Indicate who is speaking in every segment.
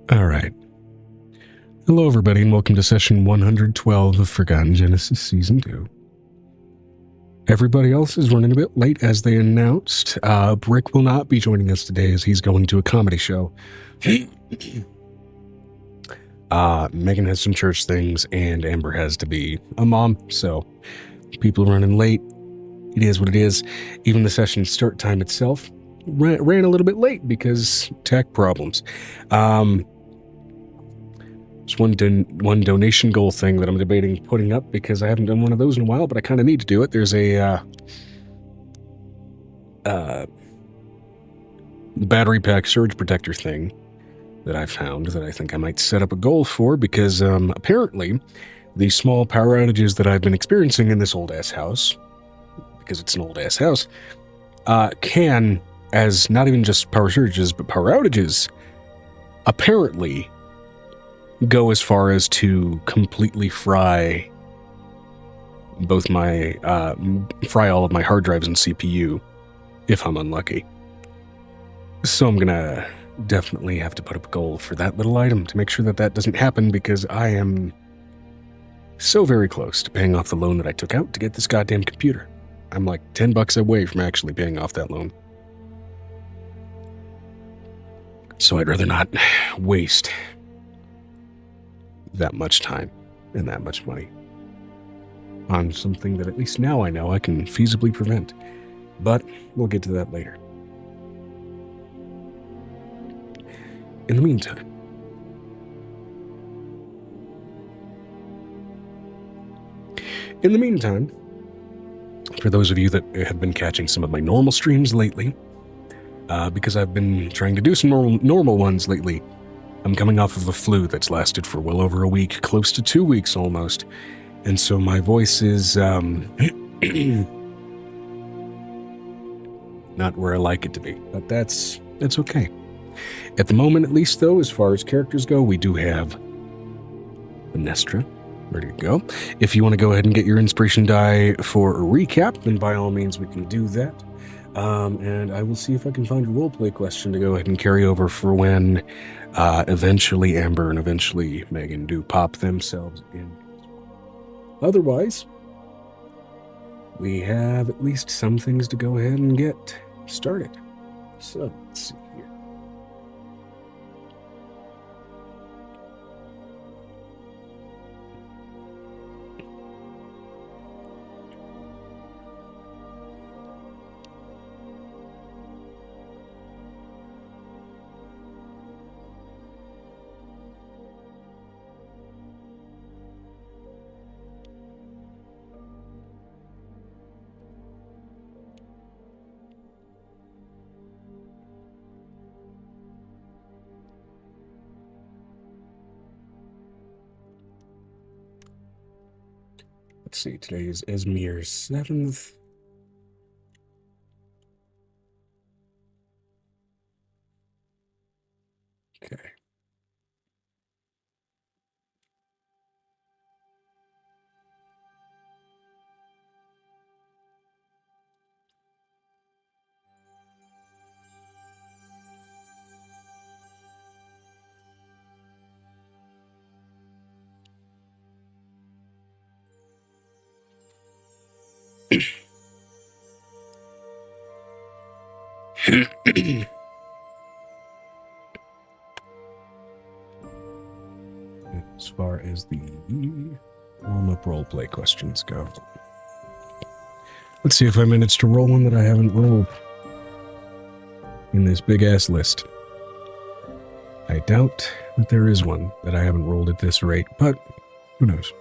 Speaker 1: All right. Hello, everybody, and welcome to session 112 of Forgotten Genesis Season 2. Everybody else is running a bit late, as they announced. Brick will not be joining us today, as he's going to a comedy show. Megan has some church things, and Amber has to be a mom, so people are running late. It is what it is. Even the session start time itself ran a little bit late because tech problems. There's one donation goal thing that I'm debating putting up because I haven't done one of those in a while, but I kind of need to do it. There's a battery pack surge protector thing that I found that I think I might set up a goal for because apparently the small power outages that I've been experiencing in this old-ass house, because it's an old-ass house, can, as not even just power surges, but power outages, apparently go as far as to completely fry both my, fry all of my hard drives and CPU, if I'm unlucky. So I'm gonna definitely have to put up a goal for that little item to make sure that that doesn't happen, because I am so very close to paying off the loan that I took out to get this goddamn computer. I'm like $10 away from actually paying off that loan. So I'd rather not waste that much time and that much money on something that at least now I know I can feasibly prevent. But we'll get to that later. In the meantime, for those of you that have been catching some of my normal streams lately, because I've been trying to do some normal ones lately, I'm coming off of a flu that's lasted for well over a week, close to 2 weeks almost, and so my voice is not where I like it to be, but that's okay. At the moment, at least, though, as far as characters go, we do have Nestra ready to go. If you want to go ahead and get your inspiration die for a recap, then by all means we can do that. And I will see if I can find a roleplay question to go ahead and carry over for when eventually Amber and eventually Megan do pop themselves in. Otherwise, we have at least some things to go ahead and get started. So, let's see here. Let's see, today is Esmir's 7th. Okay. As far as the warm-up roleplay questions go, let's see if I managed to roll one that I haven't rolled in this big-ass list. I doubt that there is one that I haven't rolled at this rate, but who knows?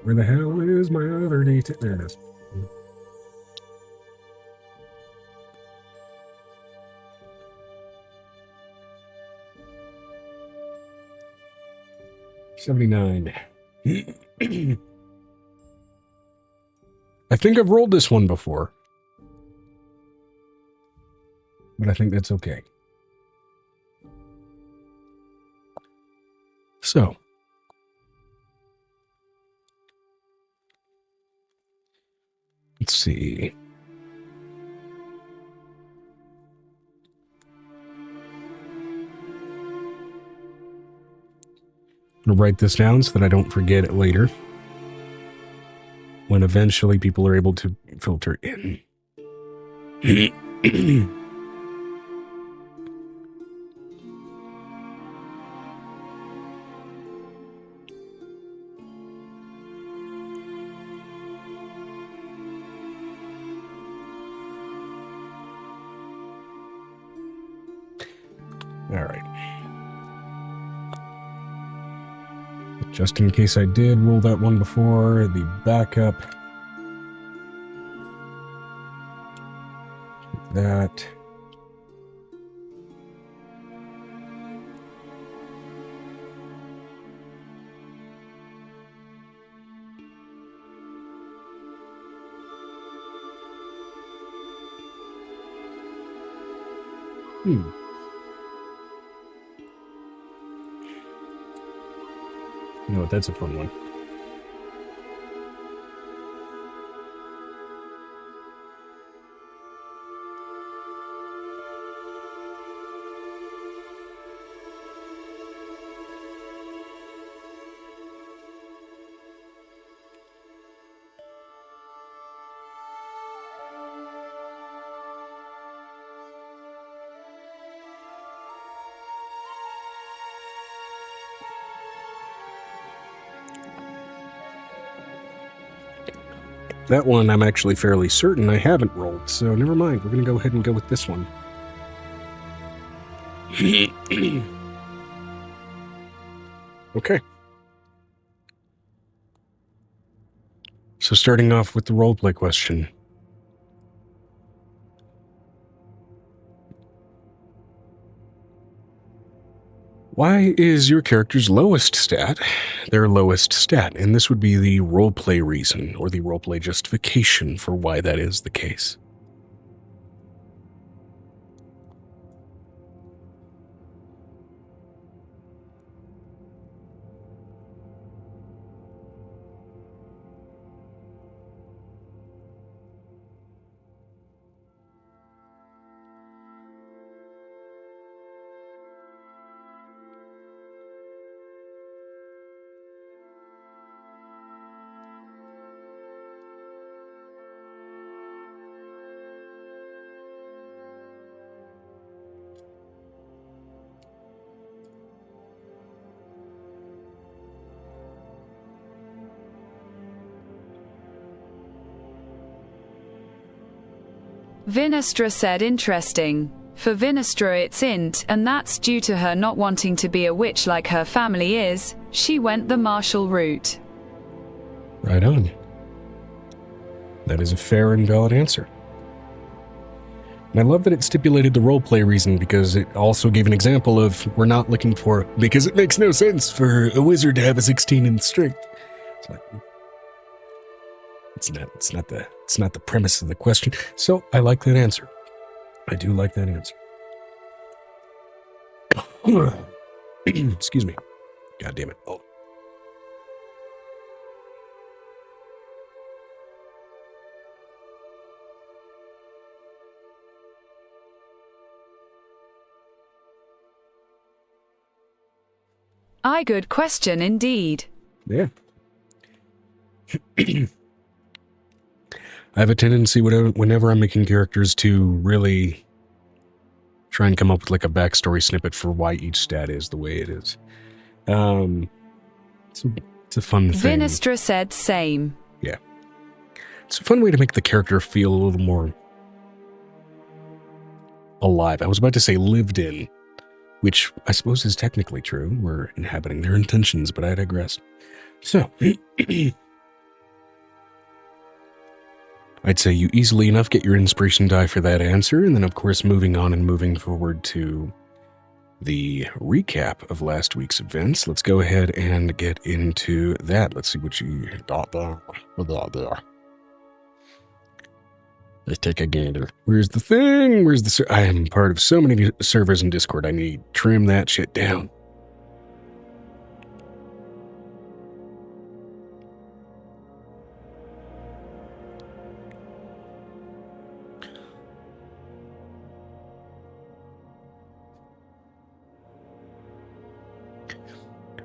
Speaker 1: Where the hell is my other data? There it is. $79. I think I've rolled this one before, but I think that's okay. So, Let's see. I'm going to write this down so that I don't forget it later, when eventually people are able to filter in. All right. Just in case I did roll that one before, the backup. That. You know what, that's a fun one. That one I'm actually fairly certain I haven't rolled, so never mind. We're going to go ahead and go with this one. Okay. So starting off with the roleplay question. Why is your character's lowest stat their lowest stat? And this would be the roleplay reason, or the roleplay justification for why that is the case.
Speaker 2: 𝕲𝖓𝖓 said interesting. For 𝕲𝖓𝖓 it's int, and that's due to her not wanting to be a witch like her family is. She went the martial route.
Speaker 1: Right on. That is a fair and valid answer. And I love that it stipulated the roleplay reason, because it also gave an example of we're not looking for, because it makes no sense for a wizard to have a 16 in strength. It's like, it's not the premise of the question. So I like that answer. I do like that answer. Excuse me. God damn it. Oh.
Speaker 2: Good question indeed.
Speaker 1: Yeah. I have a tendency whenever I'm making characters to really try and come up with like a backstory snippet for why each stat is the way it is. It's a fun thing.
Speaker 2: 𝕲𝖓𝖓 said same.
Speaker 1: Yeah. It's a fun way to make the character feel a little more alive. I was about to say lived in, which I suppose is technically true. We're inhabiting their intentions, but I digress. So, I'd say you easily enough get your inspiration die for that answer, and then of course moving on and moving forward to the recap of last week's events. Let's go ahead and get into that. Let's see what you got there. Let's take a gander. Where's the thing? Where's the I am part of so many servers in Discord. I need to trim that shit down.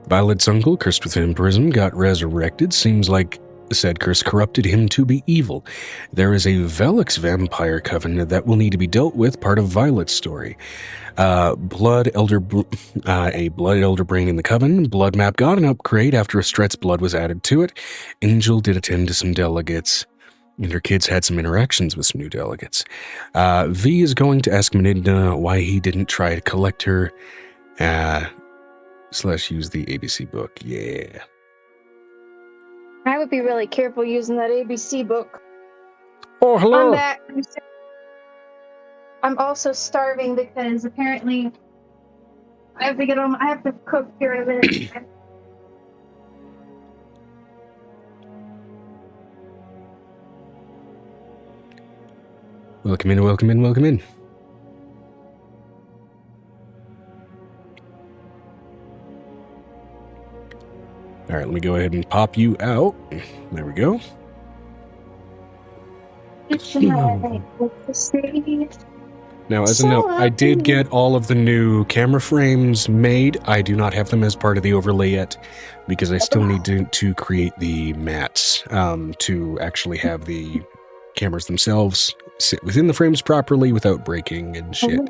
Speaker 1: Violet's uncle, cursed with vampirism, got resurrected. Seems like said curse corrupted him to be evil. There is a 𝕲𝖊𝖓 vampire coven that will need to be dealt with, part of Violet's story. A blood elder brain in the coven. Blood map got an upgrade after a Stret's blood was added to it. Angel did attend to some delegates, and her kids had some interactions with some new delegates. V is going to ask 𝕲𝖊𝖓𝖓𝖊𝖓 why he didn't try to collect her, / use the ABC book. Yeah.
Speaker 3: I would be really careful using that ABC book.
Speaker 1: Oh, hello.
Speaker 3: I'm back. I'm also starving because apparently I have to cook here in a minute.
Speaker 1: Welcome in, welcome in, welcome in. All right, let me go ahead and pop you out. There we go. Now, as a note, I did get all of the new camera frames made. I do not have them as part of the overlay yet because I still need to create the mats to actually have the cameras themselves sit within the frames properly without breaking and shit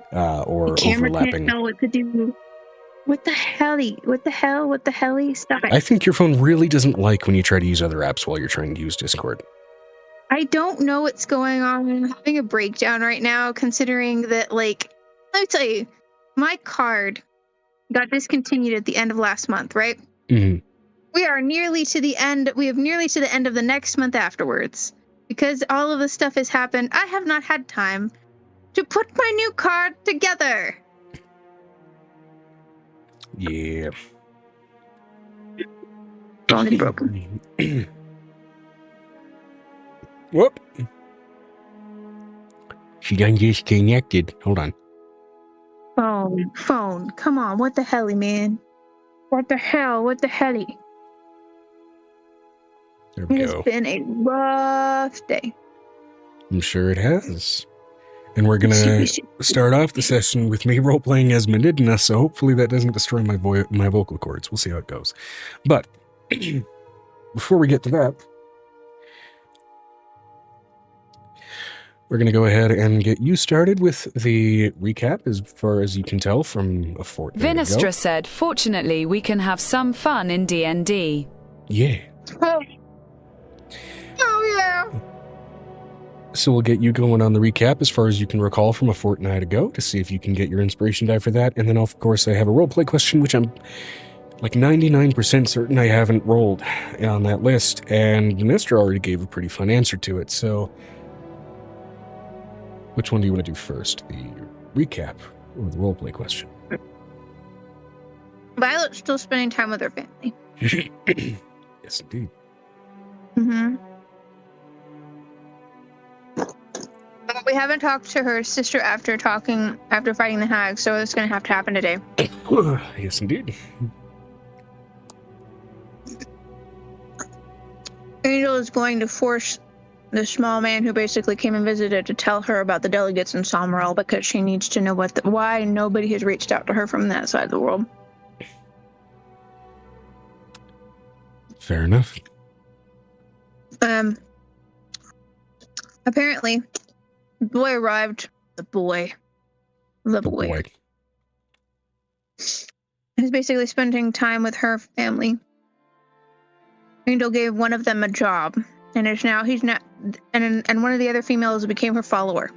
Speaker 1: or
Speaker 3: the camera
Speaker 1: overlapping.
Speaker 3: Can't know what to do. What the hell? Stop it.
Speaker 1: I think your phone really doesn't like when you try to use other apps while you're trying to use Discord.
Speaker 3: I don't know what's going on. I'm having a breakdown right now, considering that, like, let me tell you, my card got discontinued at the end of last month, right?
Speaker 1: Mm-hmm.
Speaker 3: We have nearly to the end of the next month afterwards. Because all of this stuff has happened, I have not had time to put my new card together.
Speaker 1: Yeah.
Speaker 3: Phone is broken.
Speaker 1: Whoop. She done disconnected. Hold on.
Speaker 3: Phone. Come on. What the helly, man? What the helly?
Speaker 1: There we go.
Speaker 3: It's been a rough day.
Speaker 1: I'm sure it has. And we're going to start off the session with me role-playing as 𝕲𝖊𝖓𝖓𝖊𝖓, so hopefully that doesn't destroy my vocal cords. We'll see how it goes. But before we get to that, we're going to go ahead and get you started with the recap as far as you can tell from a fortnight ago.
Speaker 2: 𝕲𝖊𝖓𝖓𝖓 said, fortunately, we can have some fun in D&D.
Speaker 1: Yeah.
Speaker 3: Oh yeah.
Speaker 1: So we'll get you going on the recap as far as you can recall from a fortnight ago to see if you can get your inspiration die for that. And then, of course, I have a roleplay question, which I'm like 99% certain I haven't rolled on that list. And Mr. already gave a pretty fun answer to it. So which one do you want to do first? The recap or the roleplay question?
Speaker 3: Violet's still spending time with her family.
Speaker 1: Yes, indeed.
Speaker 3: Mm-hmm. But we haven't talked to her sister after fighting the hag, so it's going to have to happen today.
Speaker 1: Yes, indeed.
Speaker 3: Angel is going to force the small man who basically came and visited to tell her about the delegates in 𝕲𝖊𝖓𝖓𝖊𝖓 because she needs to know why nobody has reached out to her from that side of the world.
Speaker 1: Fair enough.
Speaker 3: Apparently, the boy arrived. The boy. He's basically spending time with her family. Angel gave one of them a job, and and one of the other females became her follower.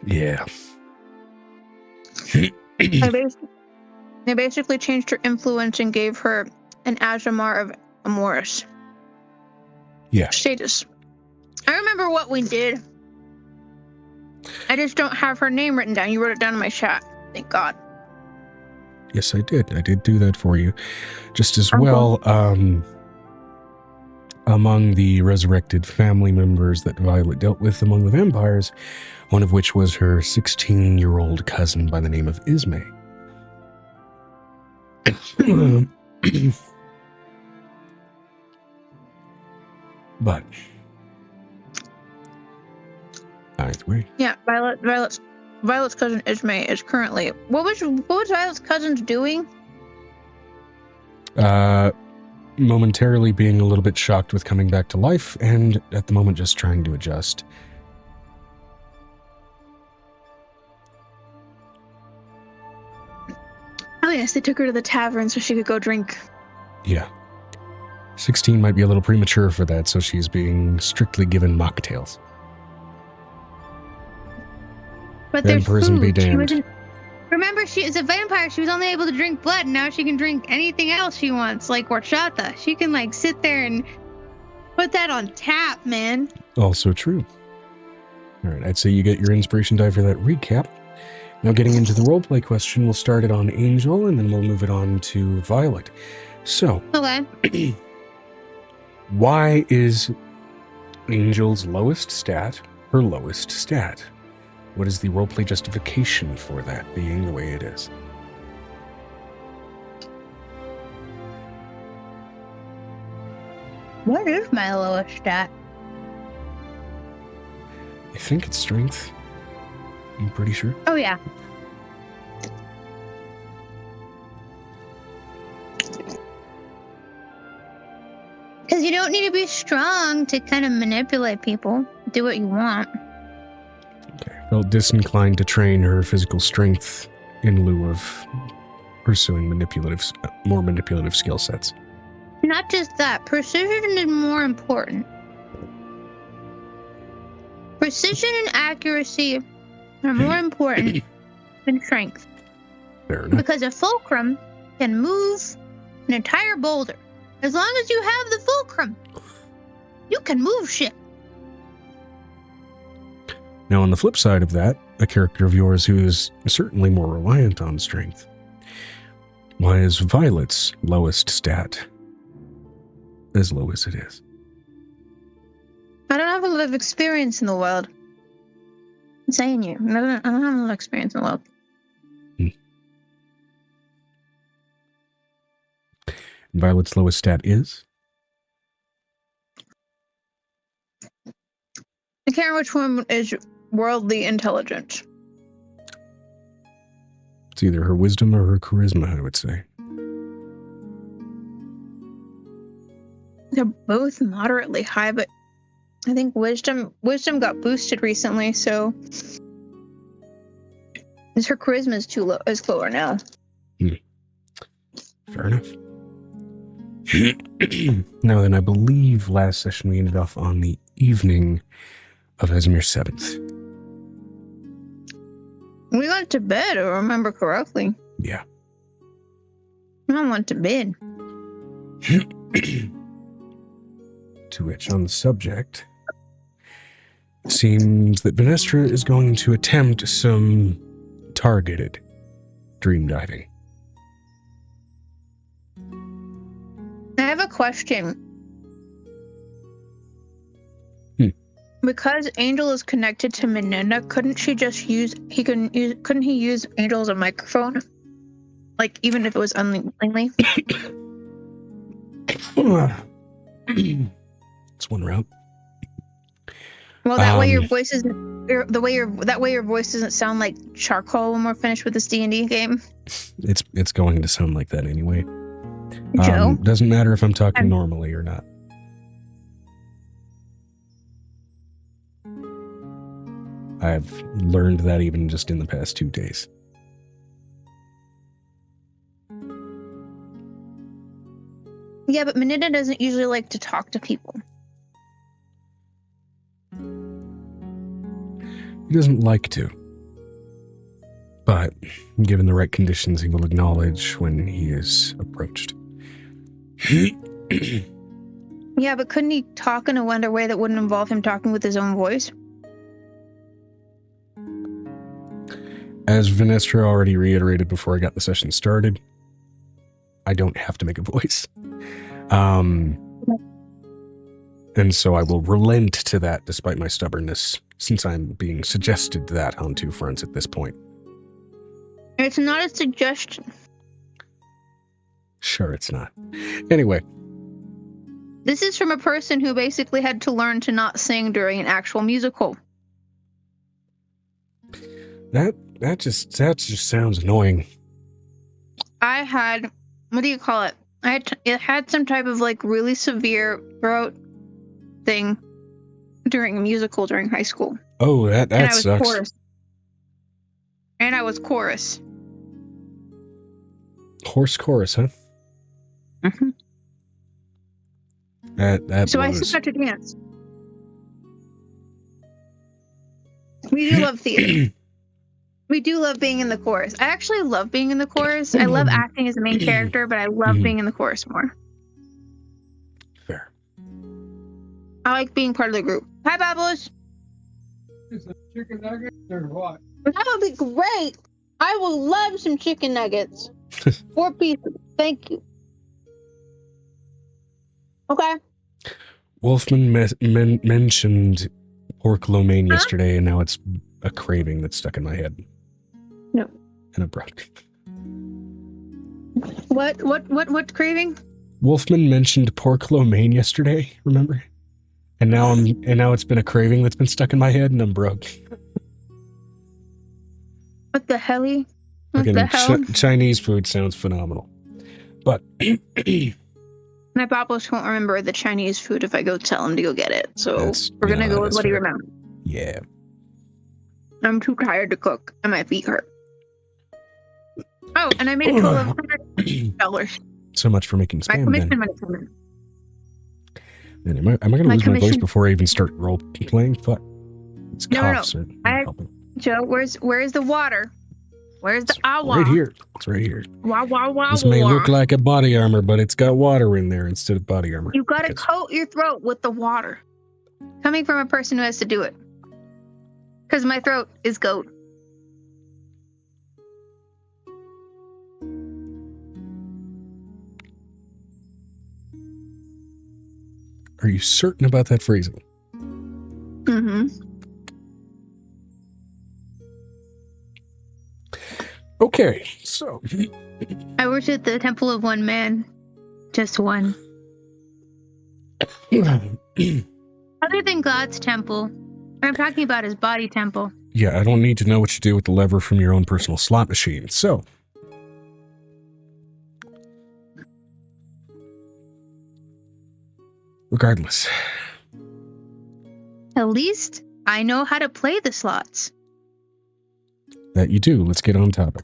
Speaker 1: Yeah.
Speaker 3: They basically changed her influence and gave her an 𝕲𝖊𝖓𝖓𝖊𝖓 status. I remember what we did. I just don't have her name written down. You wrote it down in my chat. Thank God.
Speaker 1: Yes, I did. I did do that for you. Just as well, among the resurrected family members that Violet dealt with among the vampires, one of which was her 16-year-old cousin by the name of 𝕲𝖊𝖓𝖓𝖓. But either way.
Speaker 3: Yeah, Violet's Violet's cousin Ismay is currently. What was Violet's cousin doing?
Speaker 1: Momentarily being a little bit shocked with coming back to life, and at the moment just trying to adjust.
Speaker 3: Oh yes, they took her to the tavern so she could go drink.
Speaker 1: Yeah. 16 might be a little premature for that, so she's being strictly given mocktails.
Speaker 3: But there's
Speaker 1: Vampirism be
Speaker 3: food. She
Speaker 1: damned.
Speaker 3: wasn't. Remember, she is a vampire. She was only able to drink blood. Now she can drink anything else she wants, like horchata. She can like sit there and put that on tap, man.
Speaker 1: Also true. All right, I'd say you get your inspiration die for that recap. Now getting into the roleplay question, we'll start it on Angel, and then we'll move it on to Violet. So,
Speaker 3: Okay.
Speaker 1: why is Angel's lowest stat her lowest stat? What is the roleplay justification for that being the way it is?
Speaker 3: What is my lowest stat?
Speaker 1: I think it's strength. I'm pretty sure.
Speaker 3: Oh yeah. Because you don't need to be strong to kind of manipulate people. Do what you want.
Speaker 1: Okay. Felt disinclined to train her physical strength in lieu of pursuing more manipulative skill sets.
Speaker 3: Not just that, precision is more important. Precision and accuracy are more important than strength.
Speaker 1: Fair enough.
Speaker 3: Because a fulcrum can move an entire boulder. As long as you have the fulcrum, you can move shit.
Speaker 1: Now, on the flip side of that, a character of yours who is certainly more reliant on strength. Why is Violet's lowest stat as low as it is?
Speaker 3: I don't have a lot of experience in the world. I'm saying you. I don't have a lot of experience in the world.
Speaker 1: Violet's lowest stat is?
Speaker 3: I can't remember which one is worldly intelligence.
Speaker 1: It's either her wisdom or her charisma, I would say.
Speaker 3: They're both moderately high, but I think wisdom got boosted recently, so her charisma is too low, is lower now.
Speaker 1: Fair enough. Now then, I believe last session we ended off on the evening of 𝕲𝖓 7th.
Speaker 3: We went to bed, if I remember correctly.
Speaker 1: Yeah.
Speaker 3: I went to bed.
Speaker 1: To which, on the subject, it seems that Venestra is going to attempt some targeted dream diving.
Speaker 3: I have a question. Because Angel is connected to Meninda, couldn't he use Angel as a microphone? Like, even if it was unwillingly?
Speaker 1: It's one route.
Speaker 3: Well, that way your voice isn't your voice doesn't sound like charcoal when we're finished with this D&D game.
Speaker 1: It's going to sound like that anyway.
Speaker 3: Joe?
Speaker 1: Doesn't matter if I'm talking normally or not. I've learned that even just in the past 2 days.
Speaker 3: Yeah, but Meninda doesn't usually like to talk to people.
Speaker 1: He doesn't like to. But, given the right conditions, he will acknowledge when he is approached.
Speaker 3: Yeah, but couldn't he talk in a way that wouldn't involve him talking with his own voice?
Speaker 1: As Venestra already reiterated before I got the session started, I don't have to make a voice. And so I will relent to that despite my stubbornness, since I'm being suggested that on 2 fronts at this point.
Speaker 3: It's not a suggestion.
Speaker 1: Sure, it's not. Anyway.
Speaker 3: This is from a person who basically had to learn to not sing during an actual musical.
Speaker 1: That just sounds annoying.
Speaker 3: I had, what do you call it? It had some type of like really severe throat thing during a musical during high school.
Speaker 1: Oh, that
Speaker 3: And I was
Speaker 1: sucks.
Speaker 3: chorus. And I was chorus.
Speaker 1: Horse chorus, huh?
Speaker 3: Mm-hmm.
Speaker 1: That
Speaker 3: So I
Speaker 1: blows.
Speaker 3: still got to dance. We do love theater. We do love being in the chorus. I actually love being in the chorus. I love acting as the main character, but I love being in the chorus more.
Speaker 1: Fair.
Speaker 3: I like being part of the group. Hi, Babbles.
Speaker 4: Chicken nuggets or what?
Speaker 3: That would be great. I will love some chicken nuggets. 4 pieces. Thank you. Okay.
Speaker 1: Wolfman mentioned pork lo mein yesterday, and now it's a craving that's stuck in my head.
Speaker 3: No.
Speaker 1: And it broke.
Speaker 3: What craving?
Speaker 1: Wolfman mentioned pork lo mein yesterday, remember? And now it's been a craving that's been stuck in my head, and I'm broke.
Speaker 3: What the helly? What
Speaker 1: Again,
Speaker 3: the hell?
Speaker 1: Chinese food sounds phenomenal. But
Speaker 3: My Babbles won't remember the Chinese food if I go tell him to go get it. So we're gonna go with what he remembers.
Speaker 1: Yeah.
Speaker 3: I'm too tired to cook, and my feet hurt. Oh, and I made a total of $100.
Speaker 1: So much for making
Speaker 3: My
Speaker 1: spam,
Speaker 3: commission
Speaker 1: then.
Speaker 3: money coming.
Speaker 1: Man, am I going to lose my voice before I even start role playing? Fuck. It's coughs are helping.
Speaker 3: Joe, where's the water? Where's the awa?
Speaker 1: Right here. It's right here.
Speaker 3: Wah, wah, wah,
Speaker 1: This may look like a body armor, but it's got water in there instead of body armor.
Speaker 3: You gotta coat your throat with the water. Coming from a person who has to do it. Because my throat is goat.
Speaker 1: Are you certain about that phrasing?
Speaker 3: Mm-hmm.
Speaker 1: Okay, so
Speaker 3: I worship at the temple of one man. Just one. Other than God's temple. I'm talking about his body temple.
Speaker 1: yeah, I don't need to know what you do with the lever from your own personal slot machine. So, regardless,
Speaker 3: At least I know how to play the slots.
Speaker 1: that you do. Let's get on topic.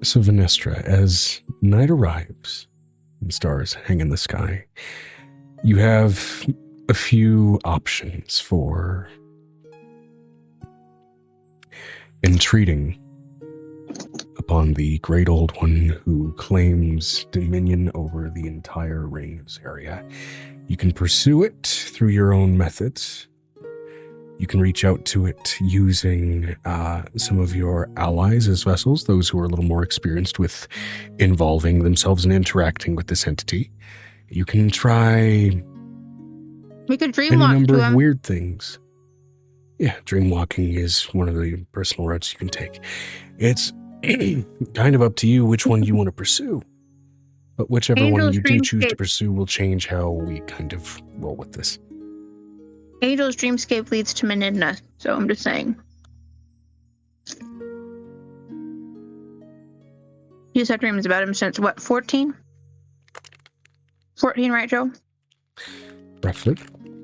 Speaker 1: So, Venestra, as night arrives and stars hang in the sky, you have a few options for entreating upon the great old one who claims dominion over the entire Rings area. You can pursue it through your own methods. You can reach out to it using some of your allies as vessels, those who are a little more experienced with involving themselves and interacting with this entity. You can try
Speaker 3: We could dream
Speaker 1: any
Speaker 3: walk
Speaker 1: number
Speaker 3: to
Speaker 1: of
Speaker 3: him.
Speaker 1: weird things. Yeah, dream walking is one of the personal routes you can take. It's kind of up to you which one you want to pursue. But whichever one
Speaker 3: Angel's
Speaker 1: you do choose to
Speaker 3: Dreamscape.
Speaker 1: pursue will change how we kind of roll with this.
Speaker 3: Angel's Dreamscape leads to Menidna, so I'm just saying. You just have dreams about him since, what, 14? 14, right, Joe?
Speaker 1: Roughly,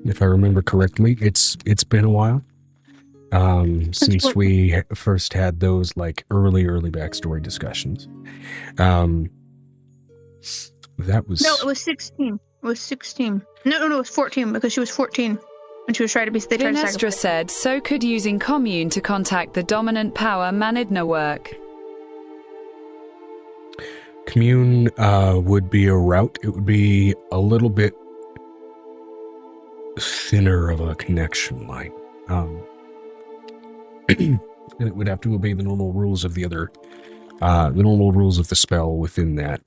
Speaker 1: if I remember correctly. It's been a while since
Speaker 3: what-
Speaker 1: we first had those like early backstory discussions. That was
Speaker 3: No, it was 16. It was 16. No, it was 14, because she was 14 when she was trying to be... They tried to
Speaker 2: Vinestra
Speaker 3: sacrifice.
Speaker 2: said, so could using commune to contact the dominant power Manidna work.
Speaker 1: commune would be a route. It would be a little bit thinner of a connection line. And it would have to obey the normal rules of the normal rules of the spell within that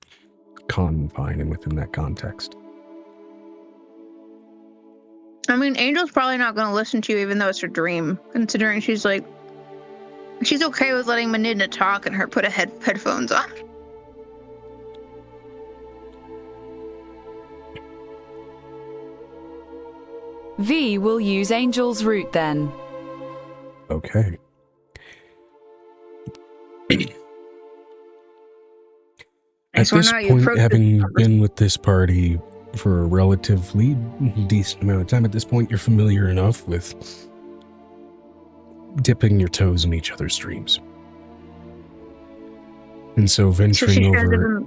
Speaker 1: confine and within that context.
Speaker 3: I mean, Angel's probably not going to listen to you even though it's her dream, considering she's like... She's okay with letting Menidna talk and her put headphones on.
Speaker 2: V will use Angel's route then.
Speaker 1: Okay. At
Speaker 3: so
Speaker 1: this
Speaker 3: now you
Speaker 1: point,
Speaker 3: approach
Speaker 1: having
Speaker 3: this
Speaker 1: been with this party for a relatively decent amount of time, at this point you're familiar enough with dipping your toes in each other's dreams. And so venturing over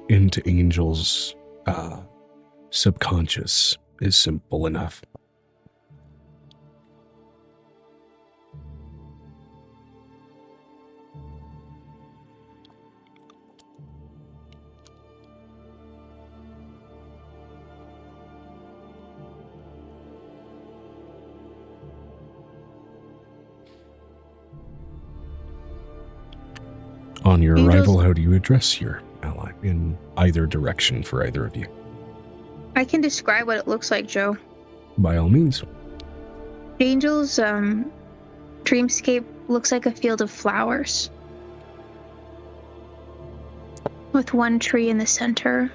Speaker 1: into Angel's subconscious is simple enough. On your arrival, how do you address your ally in either direction for either of you?
Speaker 3: I can describe what it looks like, Joe.
Speaker 1: By all means.
Speaker 3: Angel's dreamscape looks like a field of flowers with one tree in the center.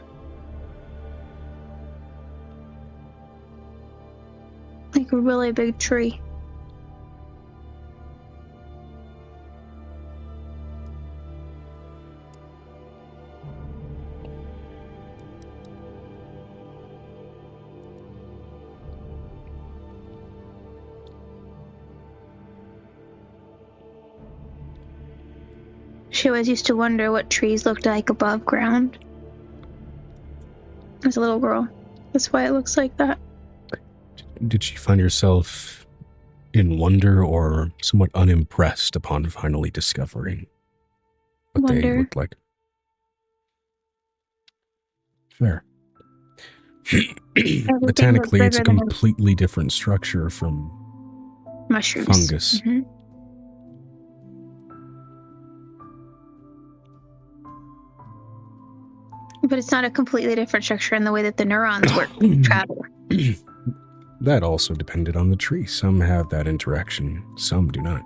Speaker 3: Like a really big tree. She always used to wonder what trees looked like above ground. As a little girl. That's why it looks like that.
Speaker 1: Did she find herself in wonder or somewhat unimpressed upon finally discovering what they looked like? Fair. Botanically, it's a completely different structure from
Speaker 3: mushrooms.
Speaker 1: Fungus.
Speaker 3: Mm-hmm. But it's not a completely different structure in the way that the neurons work. Travel.
Speaker 1: That also depended on the tree. Some have that interaction, some do not.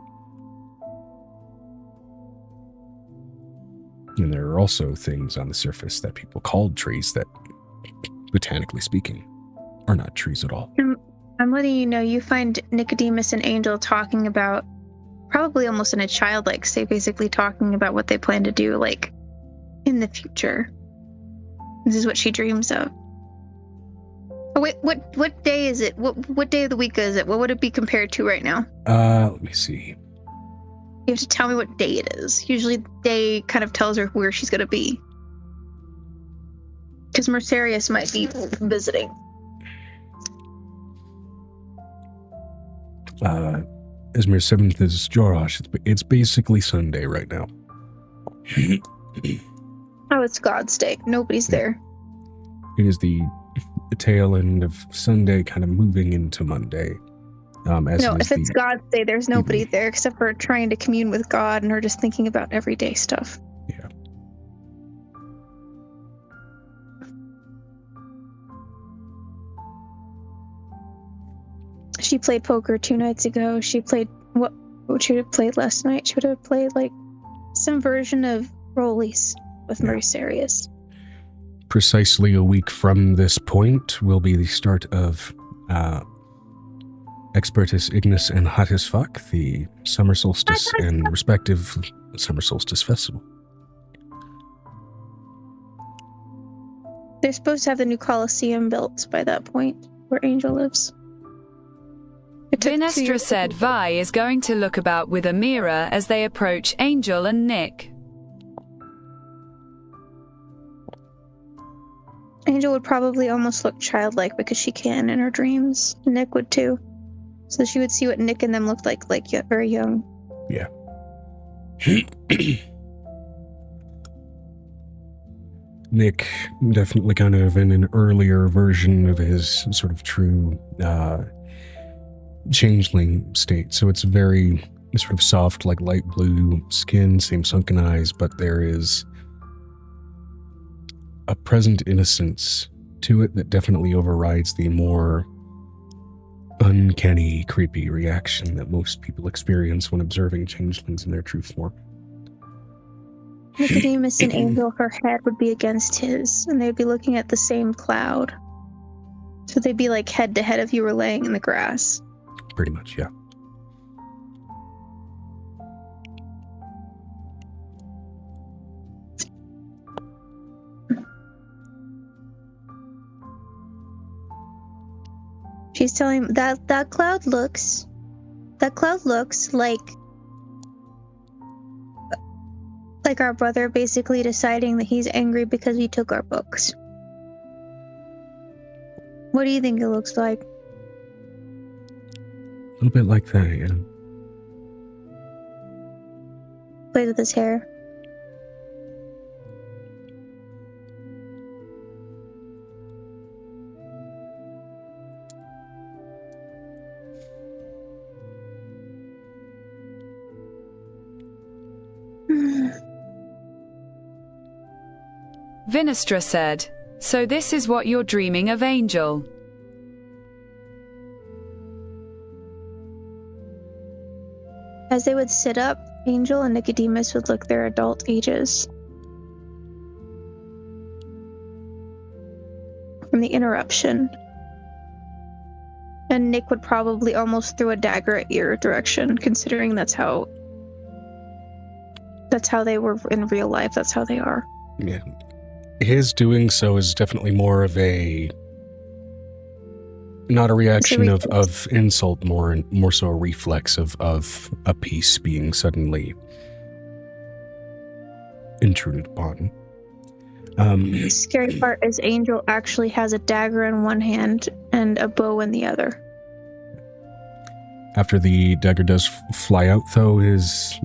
Speaker 1: And there are also things on the surface that people called trees that, botanically speaking, are not trees at all.
Speaker 3: I'm letting you know, you find Nicodemus and Angel talking about, probably almost in a childlike state, basically talking about what they plan to do, like, in the future. This is what she dreams of. Oh wait, what day is it? What day of the week is it? What would it be compared to right now?
Speaker 1: Let me see.
Speaker 3: You have to tell me what day it is. Usually the day kind of tells her where she's gonna be. Because Mercerius might be visiting.
Speaker 1: Esmer 7th is Jorosh. It's basically Sunday right now.
Speaker 3: Oh, it's God's Day. Nobody's there.
Speaker 1: It is the tail end of Sunday, kind of moving into Monday.
Speaker 3: If it's God's Day, there's nobody there except for trying to commune with God and her just thinking about everyday stuff.
Speaker 1: Yeah.
Speaker 3: She played poker 2 nights ago. She played what she would have played last night. She would have played like some version of Rollies with Mercerius.
Speaker 1: Precisely a week from this point will be the start of Expertus Ignis and Hattisfak, the summer solstice and respective summer solstice festival.
Speaker 3: They're supposed to have the new Colosseum built by that point, where Angel lives.
Speaker 2: 𝕱𝖊𝖓𝖊𝖓𝖊𝖘 is going to look about with a mirror as they approach Angel and Nick.
Speaker 3: Angel would probably almost look childlike because she can in her dreams. Nick would too. So she would see what Nick and them looked like very young.
Speaker 1: Yeah. Nick, definitely kind of in an earlier version of his sort of true changeling state. So it's very sort of soft, like light blue skin, same sunken eyes, but there is a present innocence to it that definitely overrides the more uncanny, creepy reaction that most people experience when observing changelings in their true form.
Speaker 3: Nicodemus and Angel, her head would be against his, and they'd be looking at the same cloud. So they'd be like head to head if you were laying in the grass.
Speaker 1: Pretty much, yeah.
Speaker 3: She's telling that cloud looks like our brother basically deciding that he's angry because we took our books. What do you think it looks like?
Speaker 1: A little bit like that, yeah.
Speaker 3: Plays with his hair.
Speaker 2: Vinestra said, "So this is what you're dreaming of, Angel."
Speaker 3: As they would sit up, Angel and Nicodemus would look their adult ages. From the interruption. And Nick would probably almost throw a dagger at your direction, considering that's how they were in real life, that's how they are.
Speaker 1: Yeah. His doing so is definitely more of a, not a reaction of insult, more so a reflex of a piece being suddenly intruded upon.
Speaker 3: The scary part is Angel actually has a dagger in one hand and a bow in the other.
Speaker 1: After the dagger does fly out, though, his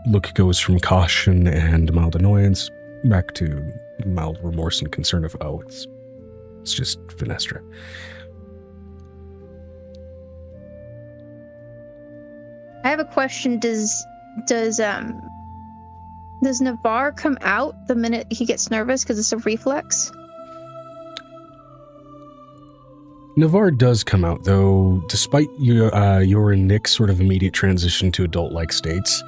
Speaker 1: look goes from caution and mild annoyance back to mild remorse and concern of, oh, it's just Vinestra.
Speaker 3: I have a question. Does 𝕲𝖊𝖓 come out the minute he gets nervous because it's a reflex?
Speaker 1: 𝕲𝖊𝖓 does come out, though, despite your and Nick's sort of immediate transition to adult-like states.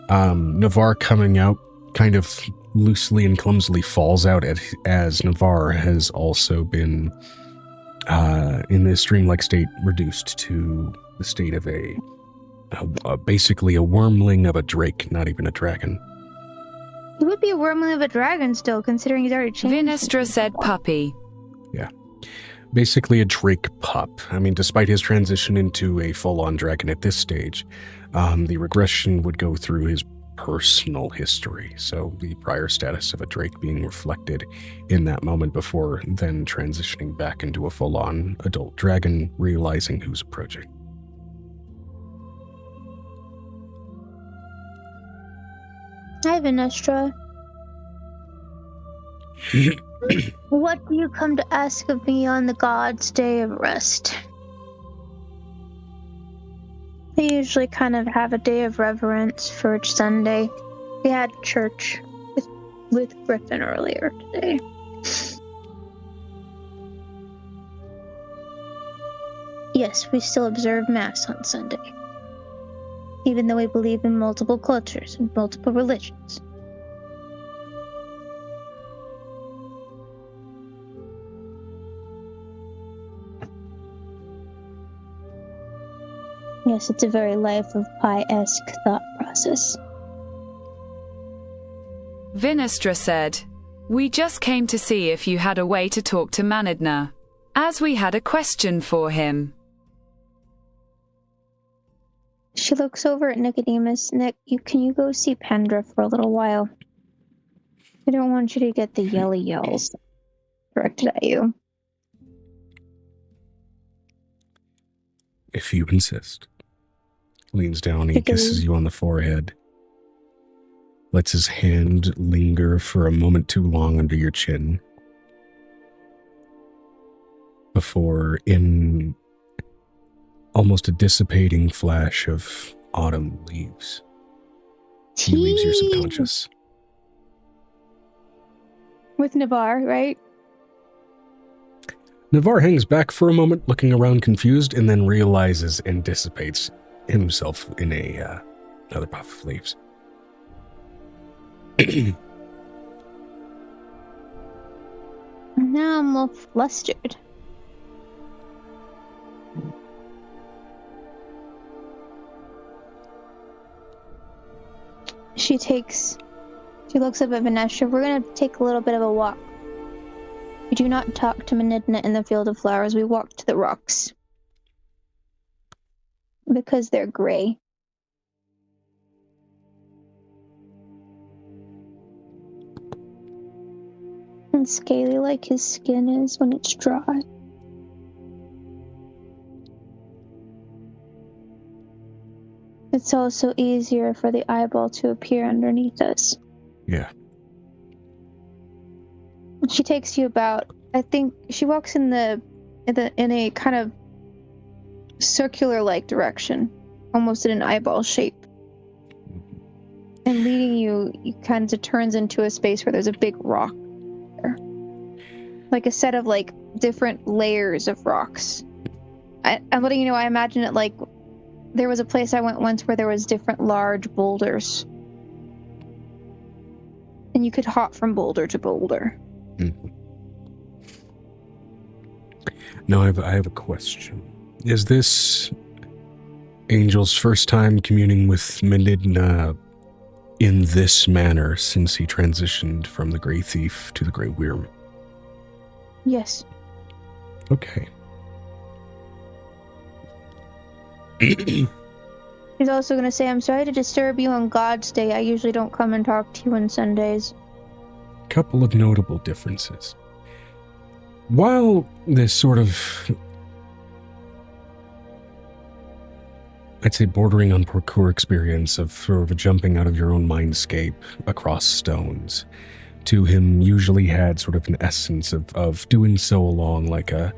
Speaker 1: 𝕲𝖊𝖓 coming out kind of loosely and clumsily falls out as 𝕲𝖊𝖓 has also been, in this dreamlike state, reduced to the state of basically a wormling of a drake, not even a dragon.
Speaker 3: He would be a wormling of a dragon still, considering he's already changed.
Speaker 2: Vinestra said puppy.
Speaker 1: Yeah. Basically a drake pup. I mean, despite his transition into a full-on dragon at this stage, the regression would go through his personal history. So the prior status of a drake being reflected in that moment before then transitioning back into a full-on adult dragon, realizing who's approaching.
Speaker 3: Hi, Vinestra. What do you come to ask of me on the God's day of rest? They usually kind of have a day of reverence for each Sunday. We had church with Griffin earlier today. Yes, we still observe Mass on Sunday, even though we believe in multiple cultures and multiple religions. Yes, it's a very Life of Pi-esque thought process.
Speaker 2: Vinestra said, "We just came to see if you had a way to talk to 𝕲𝖓𝖓, as we had a question for him."
Speaker 3: She looks over at Nicodemus. Nick, can you go see Pendra for a little while? I don't want you to get the yelly yells directed at you.
Speaker 1: If you insist. Leans down, he kisses you on the forehead. Lets his hand linger for a moment too long under your chin. Before, in almost a dissipating flash of autumn leaves, he leaves your subconscious.
Speaker 3: With Navarre, right?
Speaker 1: 𝕲𝖊𝖓 hangs back for a moment, looking around confused, and then realizes and dissipates himself in another puff of leaves.
Speaker 3: Now I'm all flustered. She looks up at Vinestra. We're gonna take a little bit of a walk. We do not talk to 𝕲𝖊𝖓 in the field of flowers. We walk to the rocks. Because they're gray. And scaly like his skin is when it's dry. It's also easier for the eyeball to appear underneath us.
Speaker 1: Yeah.
Speaker 3: She takes you about, I think she walks in a kind of circular-like direction, almost in an eyeball shape. And leading you kind of turns into a space where there's a big rock there. Like a set of like different layers of rocks. I'm letting you know, I imagine it like there was a place I went once where there was different large boulders. And you could hop from boulder to boulder.
Speaker 1: Mm-hmm. Now I have a question. Is this Angel's first time communing with 𝕲𝖓𝖓 in this manner since he transitioned from the Grey Thief to the Grey Wyrm?
Speaker 3: Yes.
Speaker 1: Okay.
Speaker 3: He's also going to say, I'm sorry to disturb you on God's Day. I usually don't come and talk to you on Sundays.
Speaker 1: Couple of notable differences. While this sort of, I'd say, bordering on parkour experience of sort of jumping out of your own mindscape across stones, to him usually had sort of an essence of doing so along like a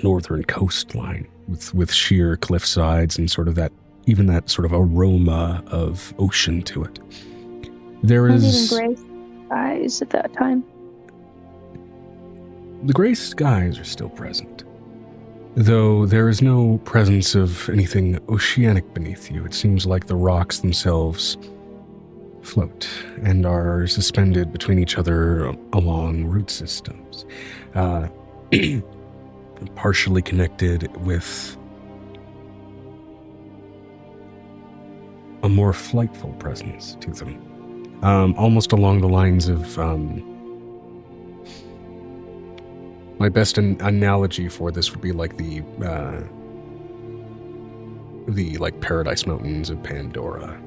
Speaker 1: northern coastline with sheer cliff sides and sort of that sort of aroma of ocean to it. There is
Speaker 3: even gray skies at that time.
Speaker 1: The gray skies are still present, though there is no presence of anything oceanic beneath you. It seems like the rocks themselves float and are suspended between each other along root systems, partially connected with a more flightful presence to them, almost along the lines of my best analogy for this would be like the like Paradise Mountains of Pandora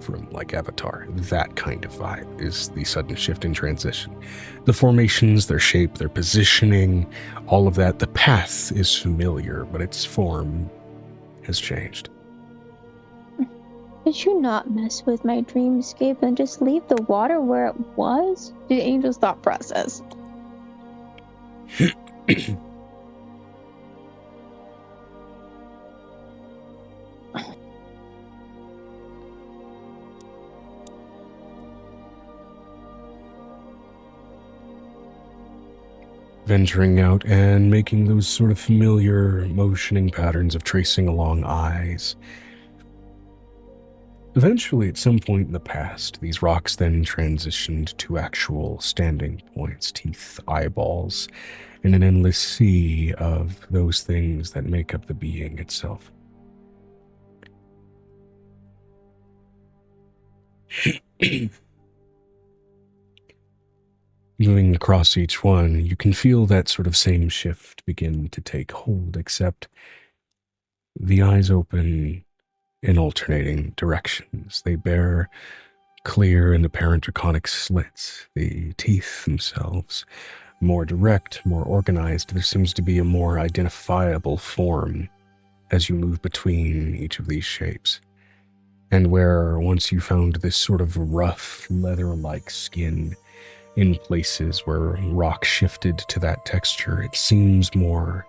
Speaker 1: from like Avatar. That kind of vibe is the sudden shift in transition. The formations, their shape, their positioning, all of that. The path is familiar, but its form has changed.
Speaker 3: Did you not mess with my dreamscape and just leave the water where it was? The Angel's thought process.
Speaker 1: Venturing out and making those sort of familiar motioning patterns of tracing along eyes. Eventually, at some point in the past, these rocks then transitioned to actual standing points, teeth, eyeballs, and an endless sea of those things that make up the being itself. Moving across each one, you can feel that sort of same shift begin to take hold, except the eyes open in alternating directions. They bear clear and apparent draconic slits. The teeth themselves, more direct, more organized. There seems to be a more identifiable form as you move between each of these shapes. And where once you found this sort of rough, leather-like skin in places where rock shifted to that texture, it seems more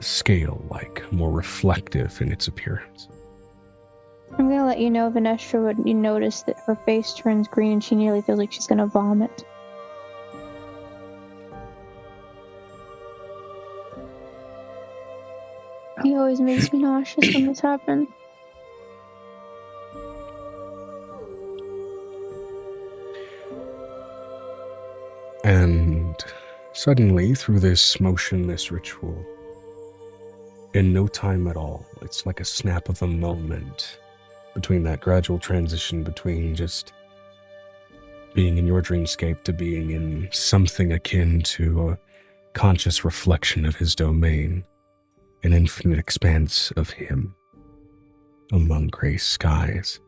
Speaker 1: scale-like, more reflective in its appearance.
Speaker 3: I'm gonna let you know, Venestra, when you notice that her face turns green and she nearly feels like she's gonna vomit. He always makes me nauseous when this happens.
Speaker 1: And suddenly, through this motion, this ritual, in no time at all, it's like a snap of a moment between that gradual transition between just being in your dreamscape to being in something akin to a conscious reflection of his domain, an infinite expanse of him among gray skies.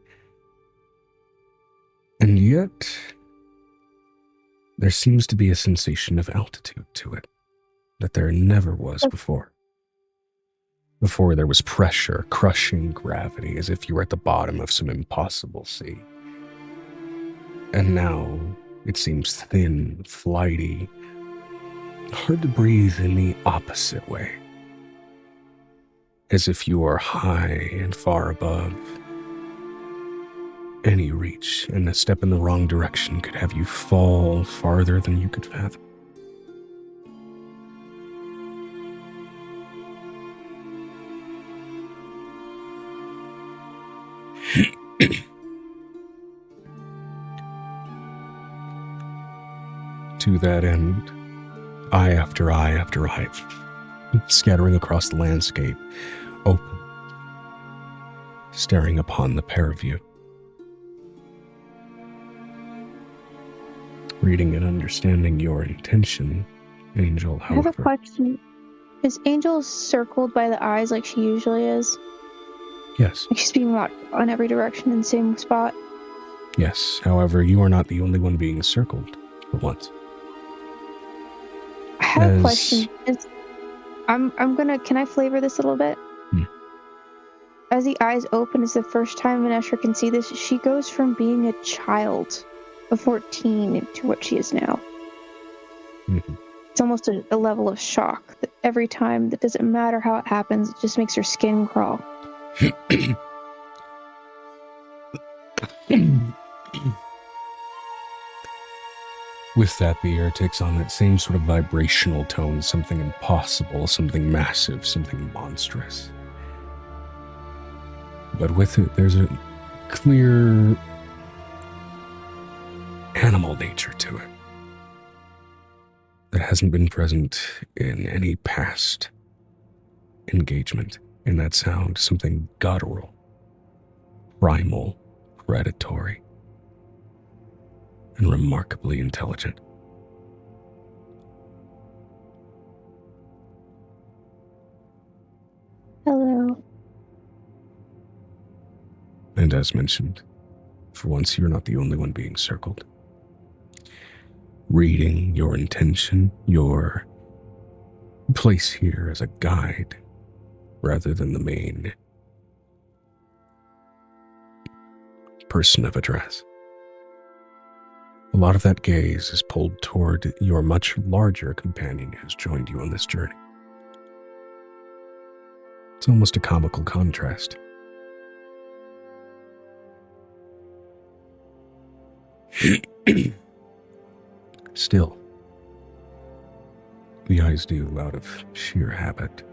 Speaker 1: And yet, there seems to be a sensation of altitude to it that there never was before. Before there was pressure, crushing gravity, as if you were at the bottom of some impossible sea. And now it seems thin, flighty, hard to breathe in the opposite way. As if you are high and far above any reach, and a step in the wrong direction could have you fall farther than you could fathom. To that end, eye after eye after eye, scattering across the landscape, open, staring upon the pair of you. Reading and understanding your intention, Angel,
Speaker 3: I have a
Speaker 1: however.
Speaker 3: question. Is Angel circled by the eyes like she usually is?
Speaker 1: Yes.
Speaker 3: Like she's being watched on every direction in the same spot?
Speaker 1: Yes. However, you are not the only one being circled for once.
Speaker 3: I have a question. Can I flavor this a little bit? As the eyes open, is the first time Vanessa can see this, she goes from being a child of 14 to what she is now.
Speaker 1: Mm-hmm.
Speaker 3: It's almost a level of shock that every time, that doesn't matter how it happens, it just makes her skin crawl.
Speaker 1: With that, the air takes on that same sort of vibrational tone, something impossible, something massive, something monstrous. But with it, there's a clear animal nature to it that hasn't been present in any past engagement. In that sound, something guttural, primal, predatory, and remarkably intelligent.
Speaker 3: Hello.
Speaker 1: And as mentioned, for once you're not the only one being circled. Reading your intention, your place here as a guide, rather than the main person of address. A lot of that gaze is pulled toward your much larger companion who's joined you on this journey. It's almost a comical contrast. Still, the eyes do, out of sheer habit,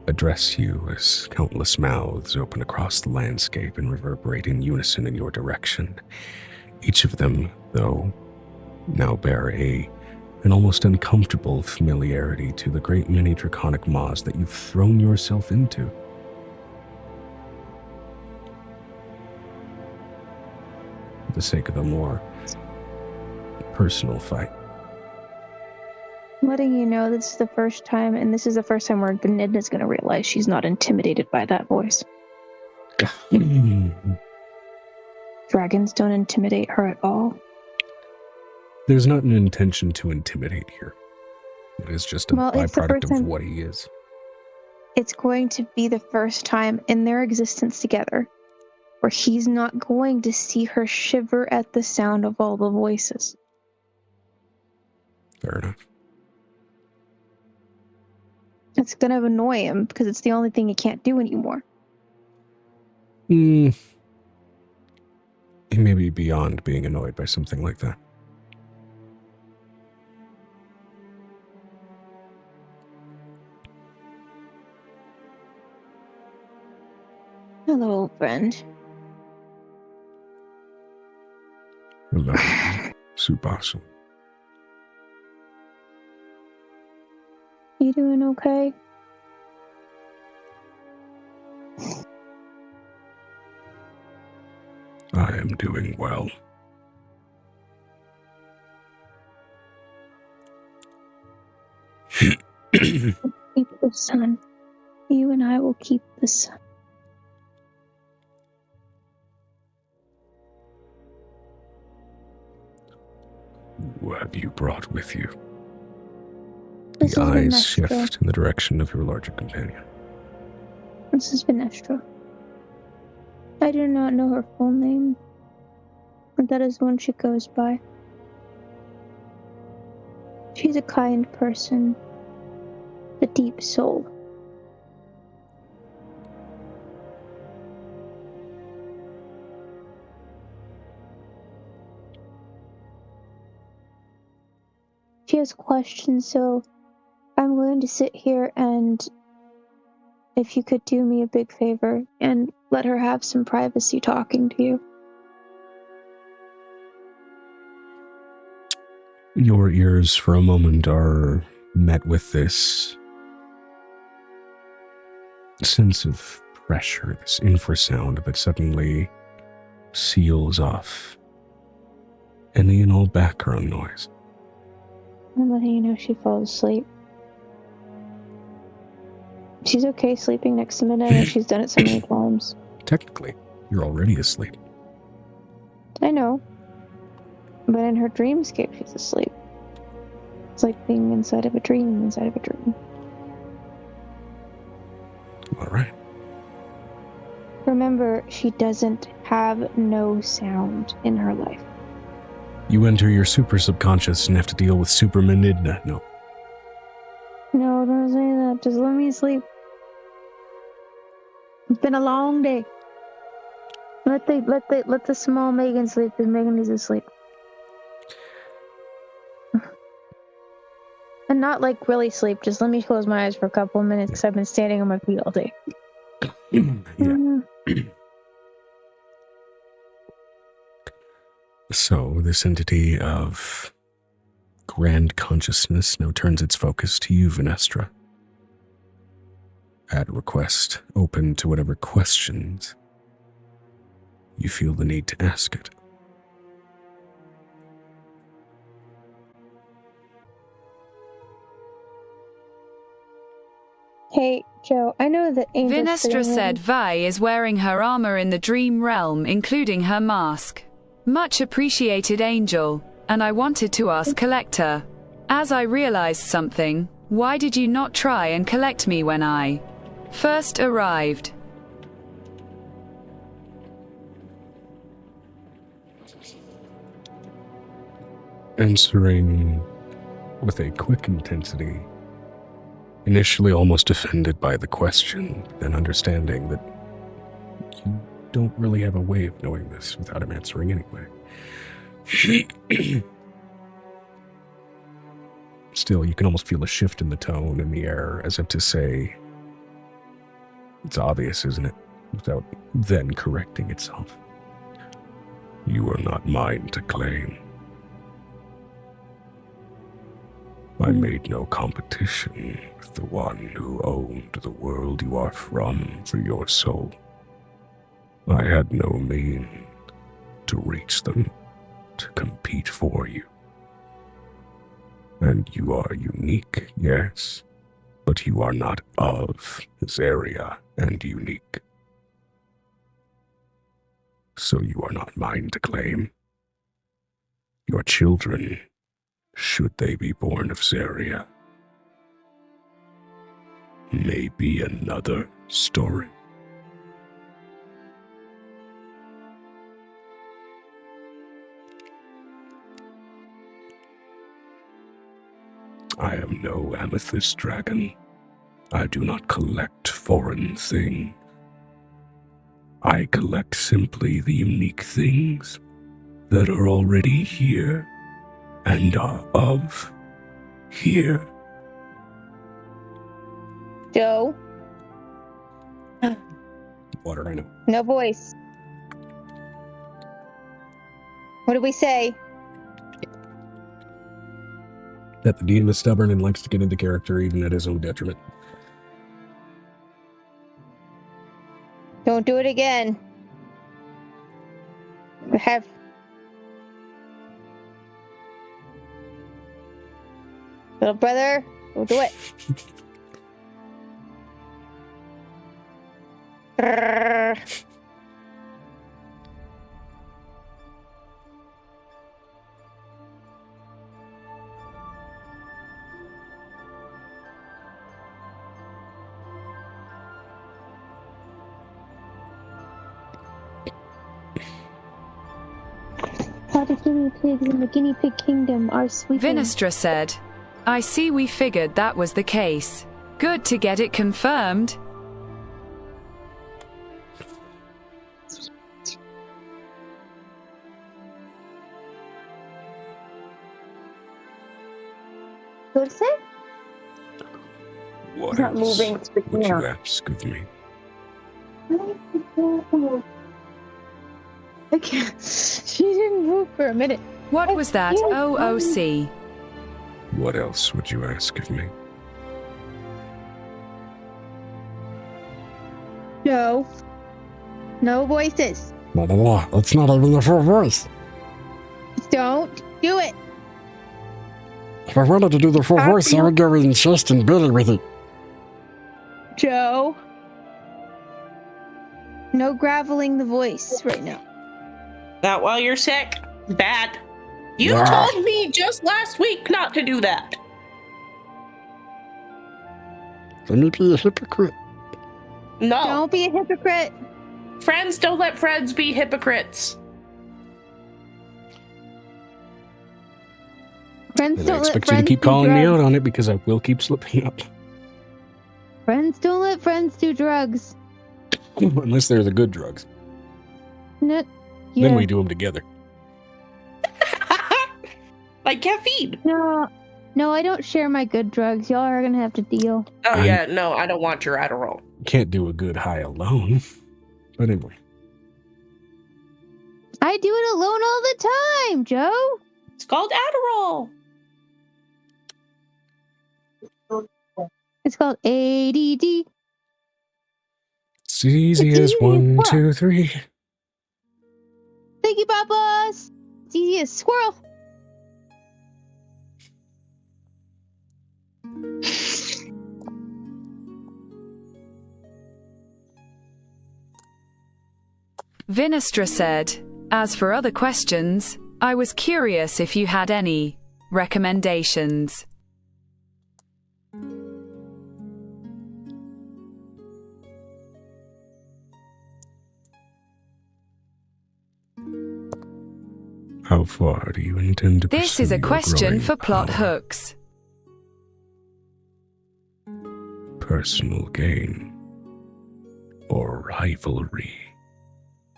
Speaker 1: address you as countless mouths open across the landscape and reverberate in unison in your direction. Each of them, though, now bear an almost uncomfortable familiarity to the great many draconic maws that you've thrown yourself into. For the sake of a more personal fight.
Speaker 3: I'm letting you know this is the first time, and this is the first time where Gnidna's going to realize she's not intimidated by that voice. Dragons don't intimidate her at all.
Speaker 1: There's not an intention to intimidate here. It is just a byproduct of what he is.
Speaker 3: It's going to be the first time in their existence together where he's not going to see her shiver at the sound of all the voices.
Speaker 1: Fair enough.
Speaker 3: It's going to annoy him because it's the only thing he can't do anymore.
Speaker 1: He may be beyond being annoyed by something like that.
Speaker 3: Hello, old friend.
Speaker 1: Hello, Subasu.
Speaker 3: You doing okay?
Speaker 1: I am doing well.
Speaker 3: Keep the sun. You and I will keep the sun.
Speaker 1: Who have you brought with you?
Speaker 3: This
Speaker 1: The
Speaker 3: is
Speaker 1: eyes
Speaker 3: Vinestra.
Speaker 1: shift in the direction of your larger companion.
Speaker 3: This is Vinestra. I do not know her full name, but that is one she goes by. She's a kind person, a deep soul. She has questions, so I'm going to sit here and if you could do me a big favor and let her have some privacy talking to you.
Speaker 1: Your ears for a moment are met with this sense of pressure, this infrasound that suddenly seals off any and all background noise.
Speaker 3: I'm letting you know she falls asleep. She's okay sleeping next to Midnight, and she's done it so many times.
Speaker 1: Technically, you're already asleep.
Speaker 3: I know. But in her dreamscape, she's asleep. It's like being inside of a dream inside of a dream.
Speaker 1: All right.
Speaker 3: Remember, she doesn't have no sound in her life.
Speaker 1: You enter your super subconscious and have to deal with super 𝕲𝖙𝖙𝖊𝖓. No.
Speaker 3: No, don't say that. Just let me sleep. It's been a long day. Let the small Megan sleep, because Megan needs to sleep. And not like really sleep, just let me close my eyes for a couple of minutes, because I've been standing on my feet all day.
Speaker 1: Yeah. So, this entity of grand consciousness now turns its focus to you, Vinestra. At request, open to whatever questions you feel the need to ask it.
Speaker 3: Hey, Joe, I know that Angel's
Speaker 2: Vinestra said Vi is wearing her armor in the dream realm, including her mask. Much appreciated, Angel, and I wanted to ask Collector. As I realized something, why did you not try and collect me when I first arrived?
Speaker 1: Answering with a quick intensity, initially almost offended by the question, then understanding that you don't really have a way of knowing this without him answering anyway. Still, you can almost feel a shift in the tone in the air, as if to say, it's obvious, isn't it? Without then correcting itself. You are not mine to claim. I made no competition with the one who owned the world you are from for your soul. I had no means to reach them, to compete for you. And you are unique, yes, but you are not of this area and unique. So you are not mine to claim. Your children, should they be born of Zaria, may be another story. I am no amethyst dragon. I do not collect foreign things. I collect simply the unique things that are already here and are of here.
Speaker 3: Joe,
Speaker 1: Water, I know.
Speaker 3: no voice. What did we say?
Speaker 1: That the demon is stubborn and likes to get into character even at his own detriment.
Speaker 3: Don't do it again. Have little brother, Go do it. Grrr. How the guinea pigs in the guinea pig kingdom are sweeping.
Speaker 2: Vinestra said, I see we figured that was the case. Good to get it confirmed.
Speaker 3: What is it?
Speaker 1: What
Speaker 3: Not
Speaker 1: else
Speaker 3: moving, it's freaking
Speaker 1: would you
Speaker 3: out.
Speaker 1: ask of me?
Speaker 3: I can't. She didn't move for a minute.
Speaker 2: What was that OOC?
Speaker 1: What else would you ask of me?
Speaker 3: No. No voices.
Speaker 1: Blah, blah, blah. That's not even the full voice.
Speaker 3: Don't do it.
Speaker 1: If I wanted to do the full voice, I would go in chest and belly with it.
Speaker 3: Joe. No graveling the voice right now.
Speaker 5: Not while you're sick. Bad. You
Speaker 1: Yeah.
Speaker 5: told me just last week not to do that.
Speaker 1: Let me be a hypocrite.
Speaker 5: No.
Speaker 3: Don't be a hypocrite.
Speaker 5: Friends don't let friends be hypocrites.
Speaker 3: Friends
Speaker 1: And I
Speaker 3: don't let
Speaker 1: expect you to
Speaker 3: friends
Speaker 1: keep
Speaker 3: do
Speaker 1: calling me
Speaker 3: drugs.
Speaker 1: out on it because I will keep slipping up.
Speaker 3: Friends don't let friends do drugs.
Speaker 1: Unless they're the good drugs.
Speaker 3: No,
Speaker 1: Then we do them together.
Speaker 5: Like caffeine.
Speaker 3: No, I don't share my good drugs. Y'all are gonna have to deal.
Speaker 5: Oh yeah, no, I don't want your Adderall.
Speaker 1: Can't do a good high alone. But anyway.
Speaker 3: I do it alone all the time, Joe.
Speaker 5: It's called Adderall.
Speaker 3: It's called ADD.
Speaker 1: It's easy
Speaker 3: It's
Speaker 1: as
Speaker 3: easy as
Speaker 1: 1,
Speaker 3: what?
Speaker 1: 2, 3.
Speaker 3: Thank you, Papas. It's easy as squirrel.
Speaker 2: Vinestra said, as for other questions, I was curious if you had any recommendations.
Speaker 1: How far do you intend to
Speaker 2: This
Speaker 1: pursue
Speaker 2: is a
Speaker 1: your
Speaker 2: question
Speaker 1: growing
Speaker 2: for plot
Speaker 1: power?
Speaker 2: hooks.
Speaker 1: Personal gain or rivalry.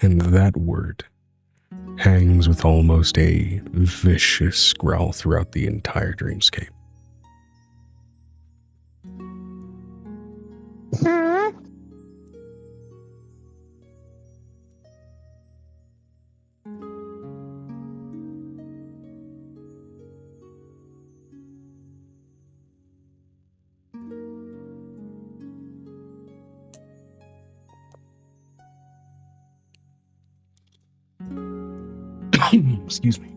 Speaker 1: And that word hangs with almost a vicious growl throughout the entire dreamscape. Excuse me.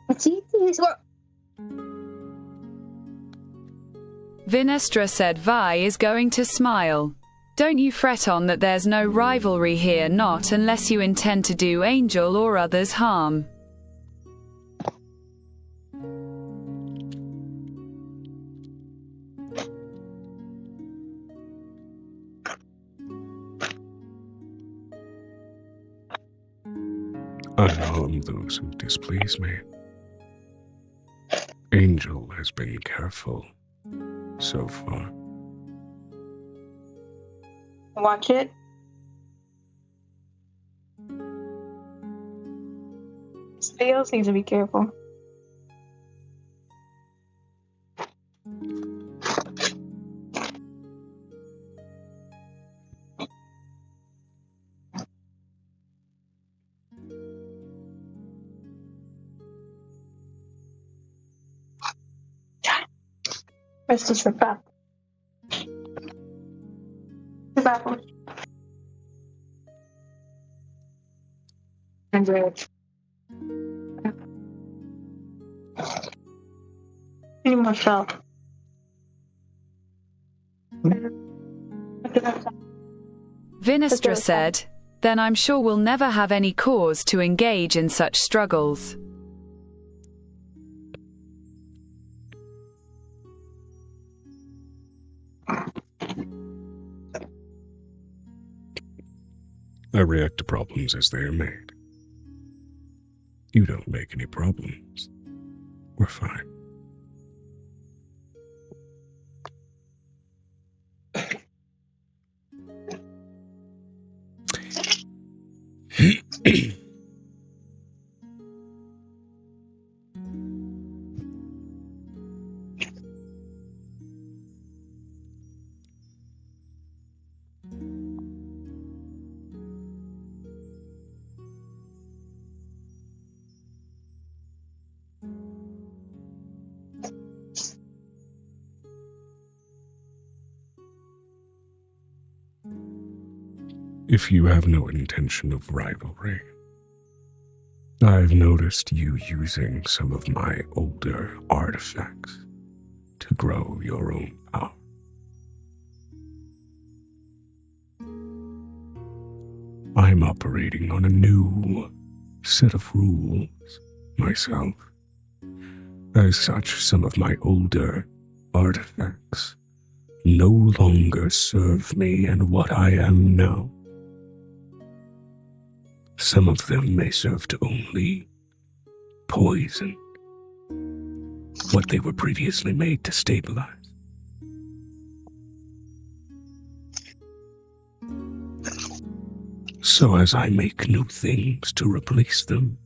Speaker 3: It's easy as squirrel.
Speaker 2: Vinestra said Vi is going to smile. Don't you fret on that, there's no rivalry here, not unless you intend to do Angel or others harm.
Speaker 1: I harm those who displease me. Angel has been careful so far.
Speaker 3: Watch it. Somebody else needs to be careful. Rest is for Pop. Any more shell?
Speaker 2: Vinestra said, then I'm sure we'll never have any cause to engage in such struggles.
Speaker 1: I react to problems as they are made. You don't make any problems. We're fine. If you have no intention of rivalry, I've noticed you using some of my older artifacts to grow your own power. I'm operating on a new set of rules myself. As such, some of my older artifacts no longer serve me and what I am now. Some of them may serve to only poison what they were previously made to stabilize. So as I make new things to replace them,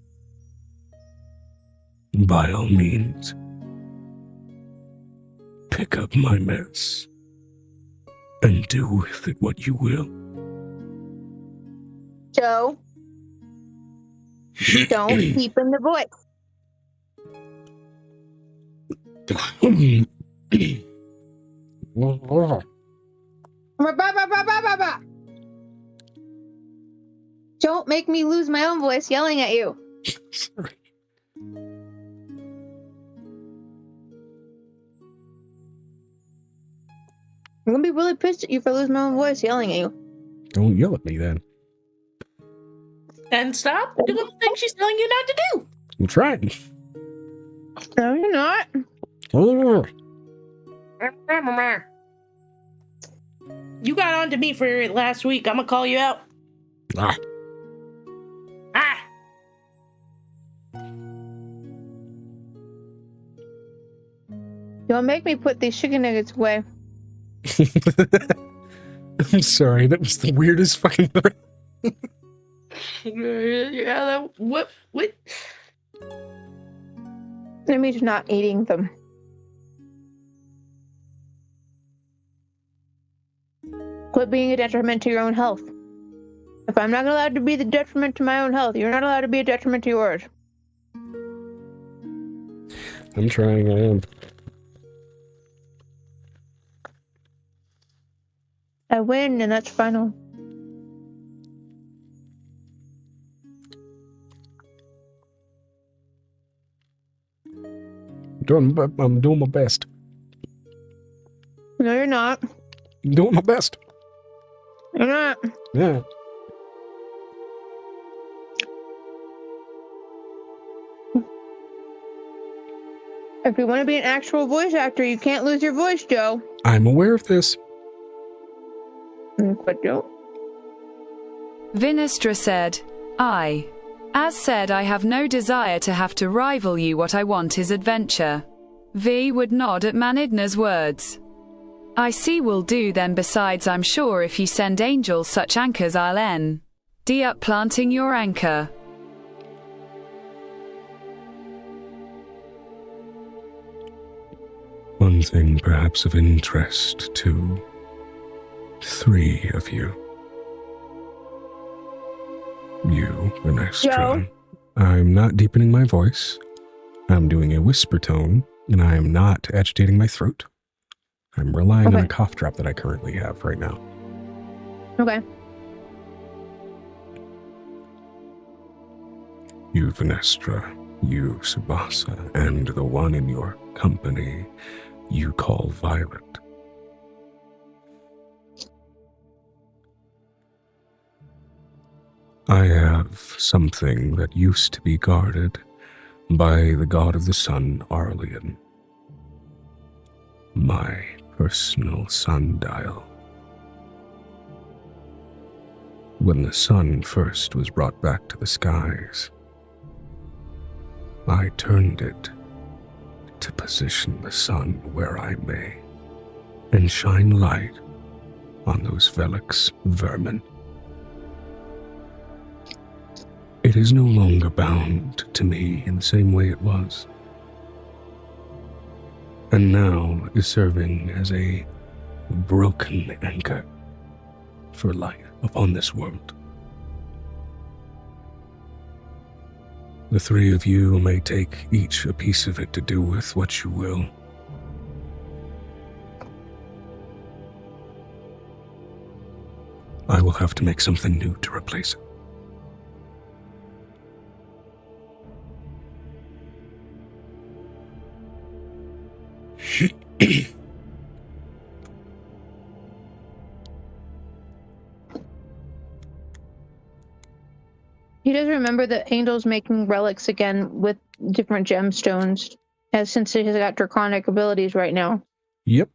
Speaker 1: by all means, pick up my mess and do with it what you will.
Speaker 3: Joe, don't deepen the voice. Don't make me lose my own voice yelling at you.
Speaker 1: Sorry.
Speaker 3: I'm gonna be really pissed at you for losing my own voice yelling at you.
Speaker 1: Don't yell at me then.
Speaker 5: Then stop doing the thing she's telling you not to do.
Speaker 1: I'm trying.
Speaker 3: No, you're not.
Speaker 5: You got on to me for last week. I'm gonna call you out.
Speaker 1: Ah.
Speaker 5: Ah!
Speaker 3: Don't make me put these chicken nuggets away.
Speaker 1: I'm sorry, that was the weirdest fucking thing.
Speaker 5: Yeah, what?
Speaker 3: That means not eating them. Quit being a detriment to your own health. If I'm not allowed to be the detriment to my own health, you're not allowed to be a detriment to yours.
Speaker 1: I'm trying, I am.
Speaker 3: I win, and that's final.
Speaker 1: I'm doing my best.
Speaker 3: No, you're not.
Speaker 1: I'm doing my best.
Speaker 3: You're not.
Speaker 1: Yeah.
Speaker 3: If you want to be an actual voice actor, you can't lose your voice, Joe.
Speaker 1: I'm aware of this.
Speaker 3: But Joe.
Speaker 2: Vinestra said, As said, I have no desire to have to rival you. What I want is adventure. V would nod at Manidna's words. I see will do then. Besides, I'm sure if you send angels such anchors, I'll end up planting your anchor.
Speaker 1: One thing perhaps of interest to 3 of you. You, Vinestra.
Speaker 3: Joe?
Speaker 1: I'm not deepening my voice. I'm doing a whisper tone, and I am not agitating my throat. I'm relying on
Speaker 3: Okay.
Speaker 1: a cough drop that I currently have right now.
Speaker 3: Okay.
Speaker 1: You, Venestra, you, Subasa, and the one in your company you call Violet. I have something that used to be guarded by the god of the sun, Arlian. My personal sundial. When the sun first was brought back to the skies, I turned it to position the sun where I may and shine light on those Velix vermin. It is no longer bound to me in the same way it was, and now is serving as a broken anchor for light upon this world. The three of you may take each a piece of it to do with what you will. I will have to make something new to replace it.
Speaker 3: He does remember that Angel's making relics again with different gemstones, as since he has got draconic abilities right now.
Speaker 1: Yep.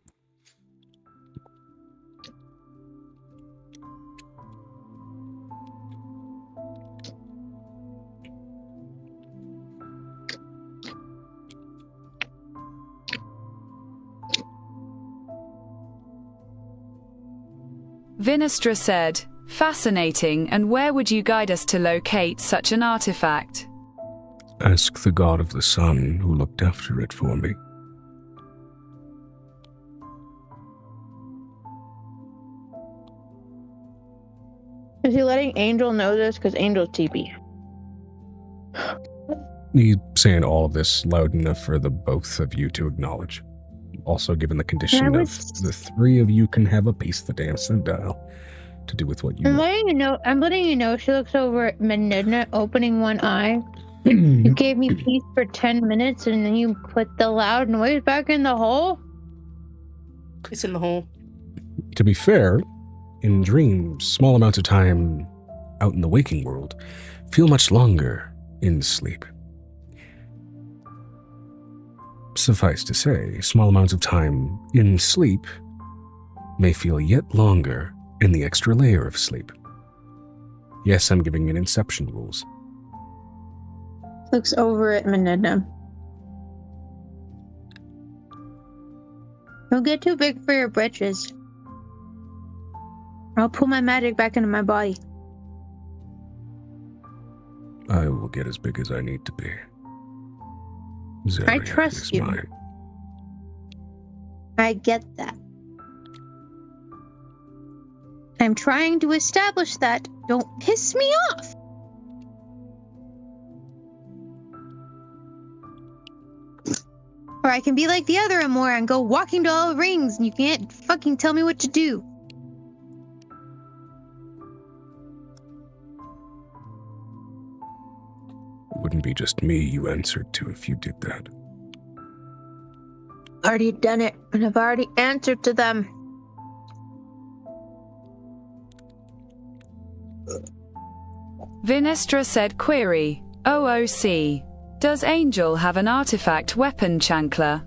Speaker 2: Venestra said, "Fascinating, and where would you guide us to locate such an artifact?"
Speaker 1: Ask the god of the sun who looked after it for me.
Speaker 3: Is he letting Angel know this? Because Angel's TP.
Speaker 1: He's saying all of this loud enough for the both of you to acknowledge. Also, given the condition of the three of you can have a piece of the damn sundial to do with what you
Speaker 3: I'm
Speaker 1: want.
Speaker 3: letting you know, she looks over at Menidna, opening one eye. You gave me peace for 10 minutes, and then you put the loud noise back in the hole?
Speaker 5: It's in the hole.
Speaker 1: To be fair, in dreams, small amounts of time out in the waking world feel much longer in sleep. Suffice to say, small amounts of time in sleep may feel yet longer in the extra layer of sleep. Yes, I'm giving it Inception rules.
Speaker 3: Looks over at Menidna. Don't get too big for your britches. I'll pull my magic back into my body.
Speaker 1: I will get as big as I need to be.
Speaker 3: I
Speaker 1: Zarya
Speaker 3: trust
Speaker 1: is
Speaker 3: you.
Speaker 1: mine.
Speaker 3: I get that. I'm trying to establish that. Don't piss me off. Or I can be like the other Amora and go walking to all the rings and you can't fucking tell me what to do.
Speaker 1: It wouldn't be just me you answered to if you did that.
Speaker 3: Already done it, and I've already answered to them.
Speaker 2: Venestra said, "Query, OOC. Does Angel have an artifact weapon, Chancellor?"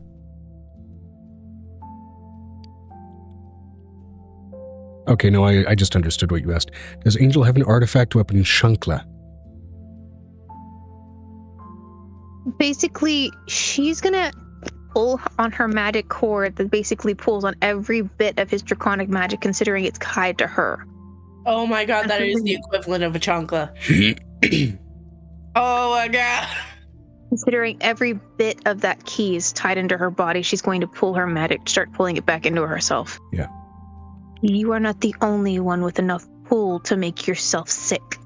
Speaker 1: Okay, no, I just understood what you asked. Does Angel have an artifact weapon, Shankla?
Speaker 3: Basically, she's gonna pull on her magic cord that basically pulls on every bit of his draconic magic, considering it's tied to her.
Speaker 5: Oh my god, that is the equivalent of a chancla. Oh my god.
Speaker 3: Considering every bit of that key is tied into her body, she's going to pull her magic, start pulling it back into herself.
Speaker 1: Yeah.
Speaker 3: You are not the only one with enough pull to make yourself sick.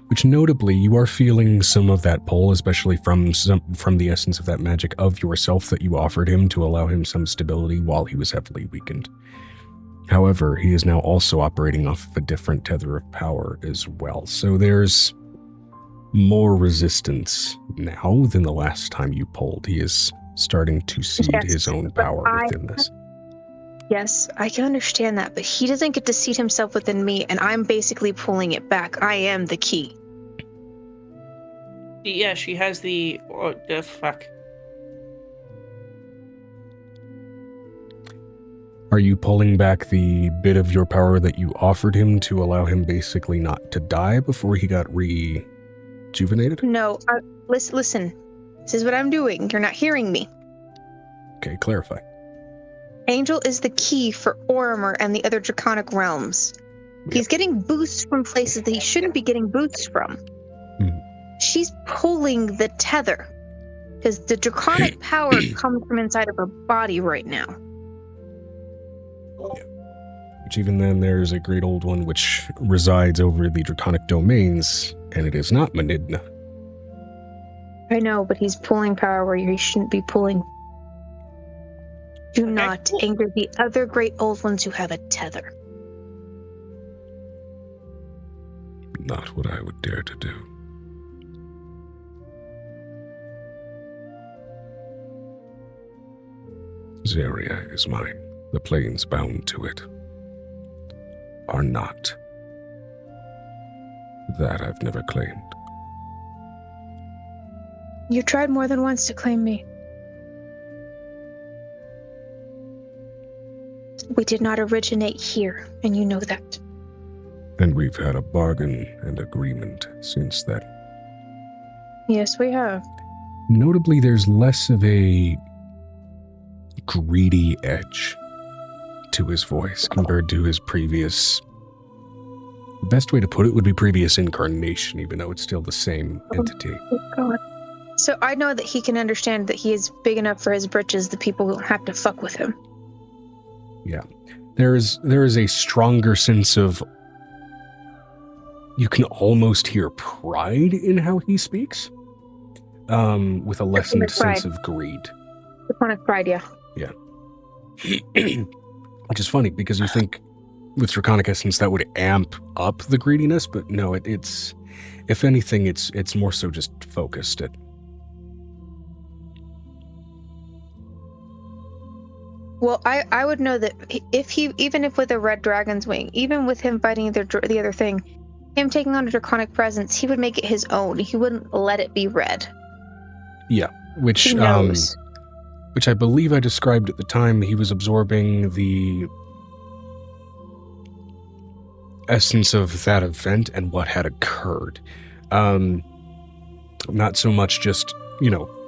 Speaker 1: which notably you are feeling some of that pull, especially from the essence of that magic of yourself that you offered him to allow him some stability while he was heavily weakened. However, he is now also operating off of a different tether of power as well. So there's more resistance now than the last time you pulled. He is starting to seed his own power within this.
Speaker 3: Yes, I can understand that, but he doesn't get to seat himself within me, and I'm basically pulling it back. I am the key.
Speaker 5: Yeah, she has the fuck.
Speaker 1: Are you pulling back the bit of your power that you offered him to allow him basically not to die before he got rejuvenated?
Speaker 3: No, listen. This is what I'm doing. You're not hearing me.
Speaker 1: Okay, clarify.
Speaker 3: Angel is the key for 𝕱𝖓𝖓 and the other draconic realms.
Speaker 1: Yeah.
Speaker 3: He's getting boosts from places that he shouldn't be getting boosts from. She's pulling the tether because the draconic power comes from inside of her body right now.
Speaker 1: Yeah. Which even then, there's a great old one which resides over the draconic domains, and it is not 𝕲𝖊𝖓𝖓.
Speaker 3: I know, but he's pulling power where he shouldn't be pulling. Do not anger the other great old ones who have a tether.
Speaker 1: Not what I would dare to do. 𝕲𝖊𝖓𝖓 is mine. The planes bound to it are not. That I've never claimed.
Speaker 3: You tried more than once to claim me. We did not originate here, and you know that.
Speaker 1: And we've had a bargain and agreement since then.
Speaker 3: Yes, we have.
Speaker 1: Notably, there's less of a greedy edge to his voice compared to his previous... The best way to put it would be previous incarnation, even though it's still the same entity.
Speaker 3: Oh, God. So I know that he can understand that he is big enough for his britches, the people who have to fuck with him.
Speaker 1: Yeah. There is a stronger sense of... You can almost hear pride in how he speaks, with a lessened sense of greed.
Speaker 3: Draconic pride, yeah.
Speaker 1: Yeah. Which is funny, because you think with Draconic Essence that would amp up the greediness, but no, it's... If anything, it's more so just focused.
Speaker 3: Well, I would know that even if with a red dragon's wing, even with him fighting the other thing, him taking on a draconic presence, he would make it his own. He wouldn't let it be red.
Speaker 1: Yeah, which
Speaker 3: He knows.
Speaker 1: Which I believe I described at the time. He was absorbing the essence of that event and what had occurred. Not so much just,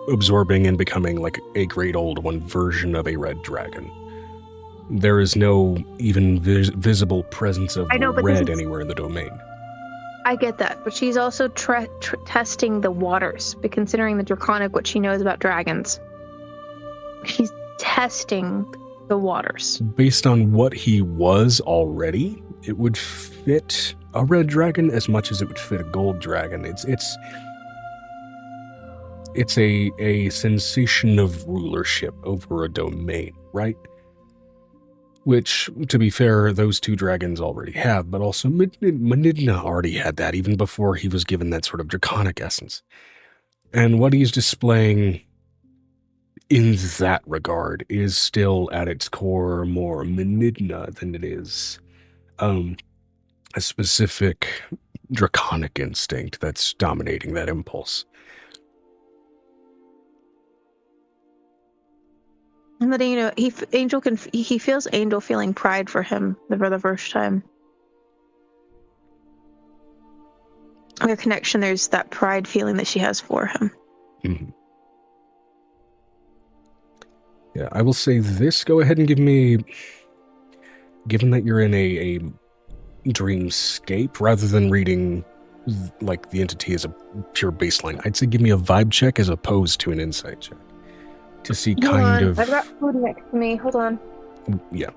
Speaker 1: absorbing and becoming like a great old one version of a red dragon. There is no even visible presence of red anywhere in the domain.
Speaker 3: I get that, but she's also testing the waters, but considering the draconic, what she knows about dragons. She's testing the waters. Based
Speaker 1: on what he was already, it would fit a red dragon as much as it would fit a gold dragon. It's a sensation of rulership over a domain, right? Which, to be fair, those two dragons already have, but also 𝕲𝖊𝖓𝖓 already had that even before he was given that sort of draconic essence. And what he's displaying in that regard is still at its core more 𝕲𝖊𝖓𝖓 than it is a specific draconic instinct that's dominating that impulse.
Speaker 3: And then, he feels Angel feeling pride for him for the first time. Their connection, there's that pride feeling that she has for him.
Speaker 1: Mm-hmm. Yeah, I will say this. Go ahead and give me, given that you're in a dreamscape, rather than reading like the entity as a pure baseline, I'd say give me a vibe check as opposed to an insight check. To see I've
Speaker 3: got food next to me. Hold on.
Speaker 1: Yeah.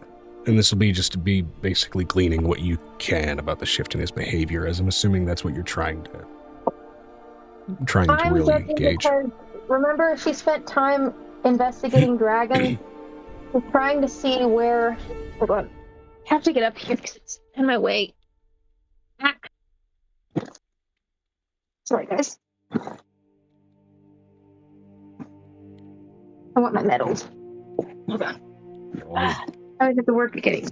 Speaker 1: And this will be just to be basically gleaning what you can about the shift in his behavior, as I'm assuming that's what you're trying to trying to
Speaker 6: I'm
Speaker 1: really
Speaker 6: judging
Speaker 1: gauge.
Speaker 6: because, remember, she spent time investigating dragons. She's trying to see where... Hold on. I have to get up here because it's in my way. Ah. Sorry, guys. I want my medals. Hold on. I always have to work at getting...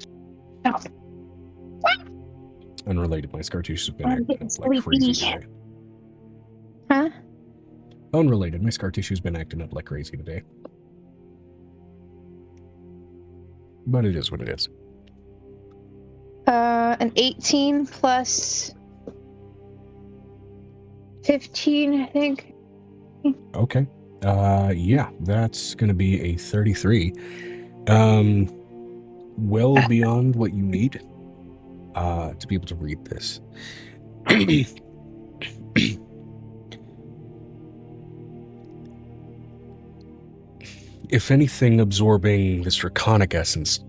Speaker 6: Oh,
Speaker 1: Unrelated, my scar tissue has been
Speaker 6: I'm
Speaker 1: acting
Speaker 6: getting
Speaker 1: up like crazy
Speaker 6: sleepy.
Speaker 1: today.
Speaker 3: Huh?
Speaker 1: Unrelated, my scar tissue's been acting up like crazy today. But it is what it is.
Speaker 3: An 18 plus 15, I think.
Speaker 1: Okay. Yeah, that's gonna be a 33. Well beyond what you need to be able to read this. If anything, absorbing this draconic essence,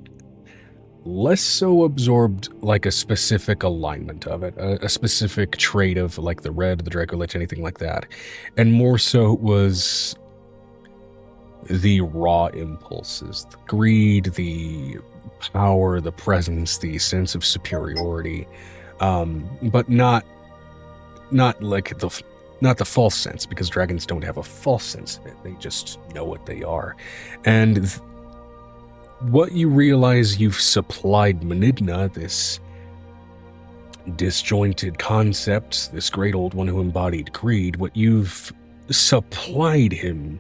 Speaker 1: less so absorbed like a specific alignment of it, a specific trait of like the red, the Dracolich, anything like that, and more so was the raw impulses, the greed, the power, the presence, the sense of superiority, but not like not the false sense, because dragons don't have a false sense of it. They just know what they are. And what you realize you've supplied 𝕲𝖙𝖙𝖊𝖓, this disjointed concept, this great old one who embodied greed, what you've supplied him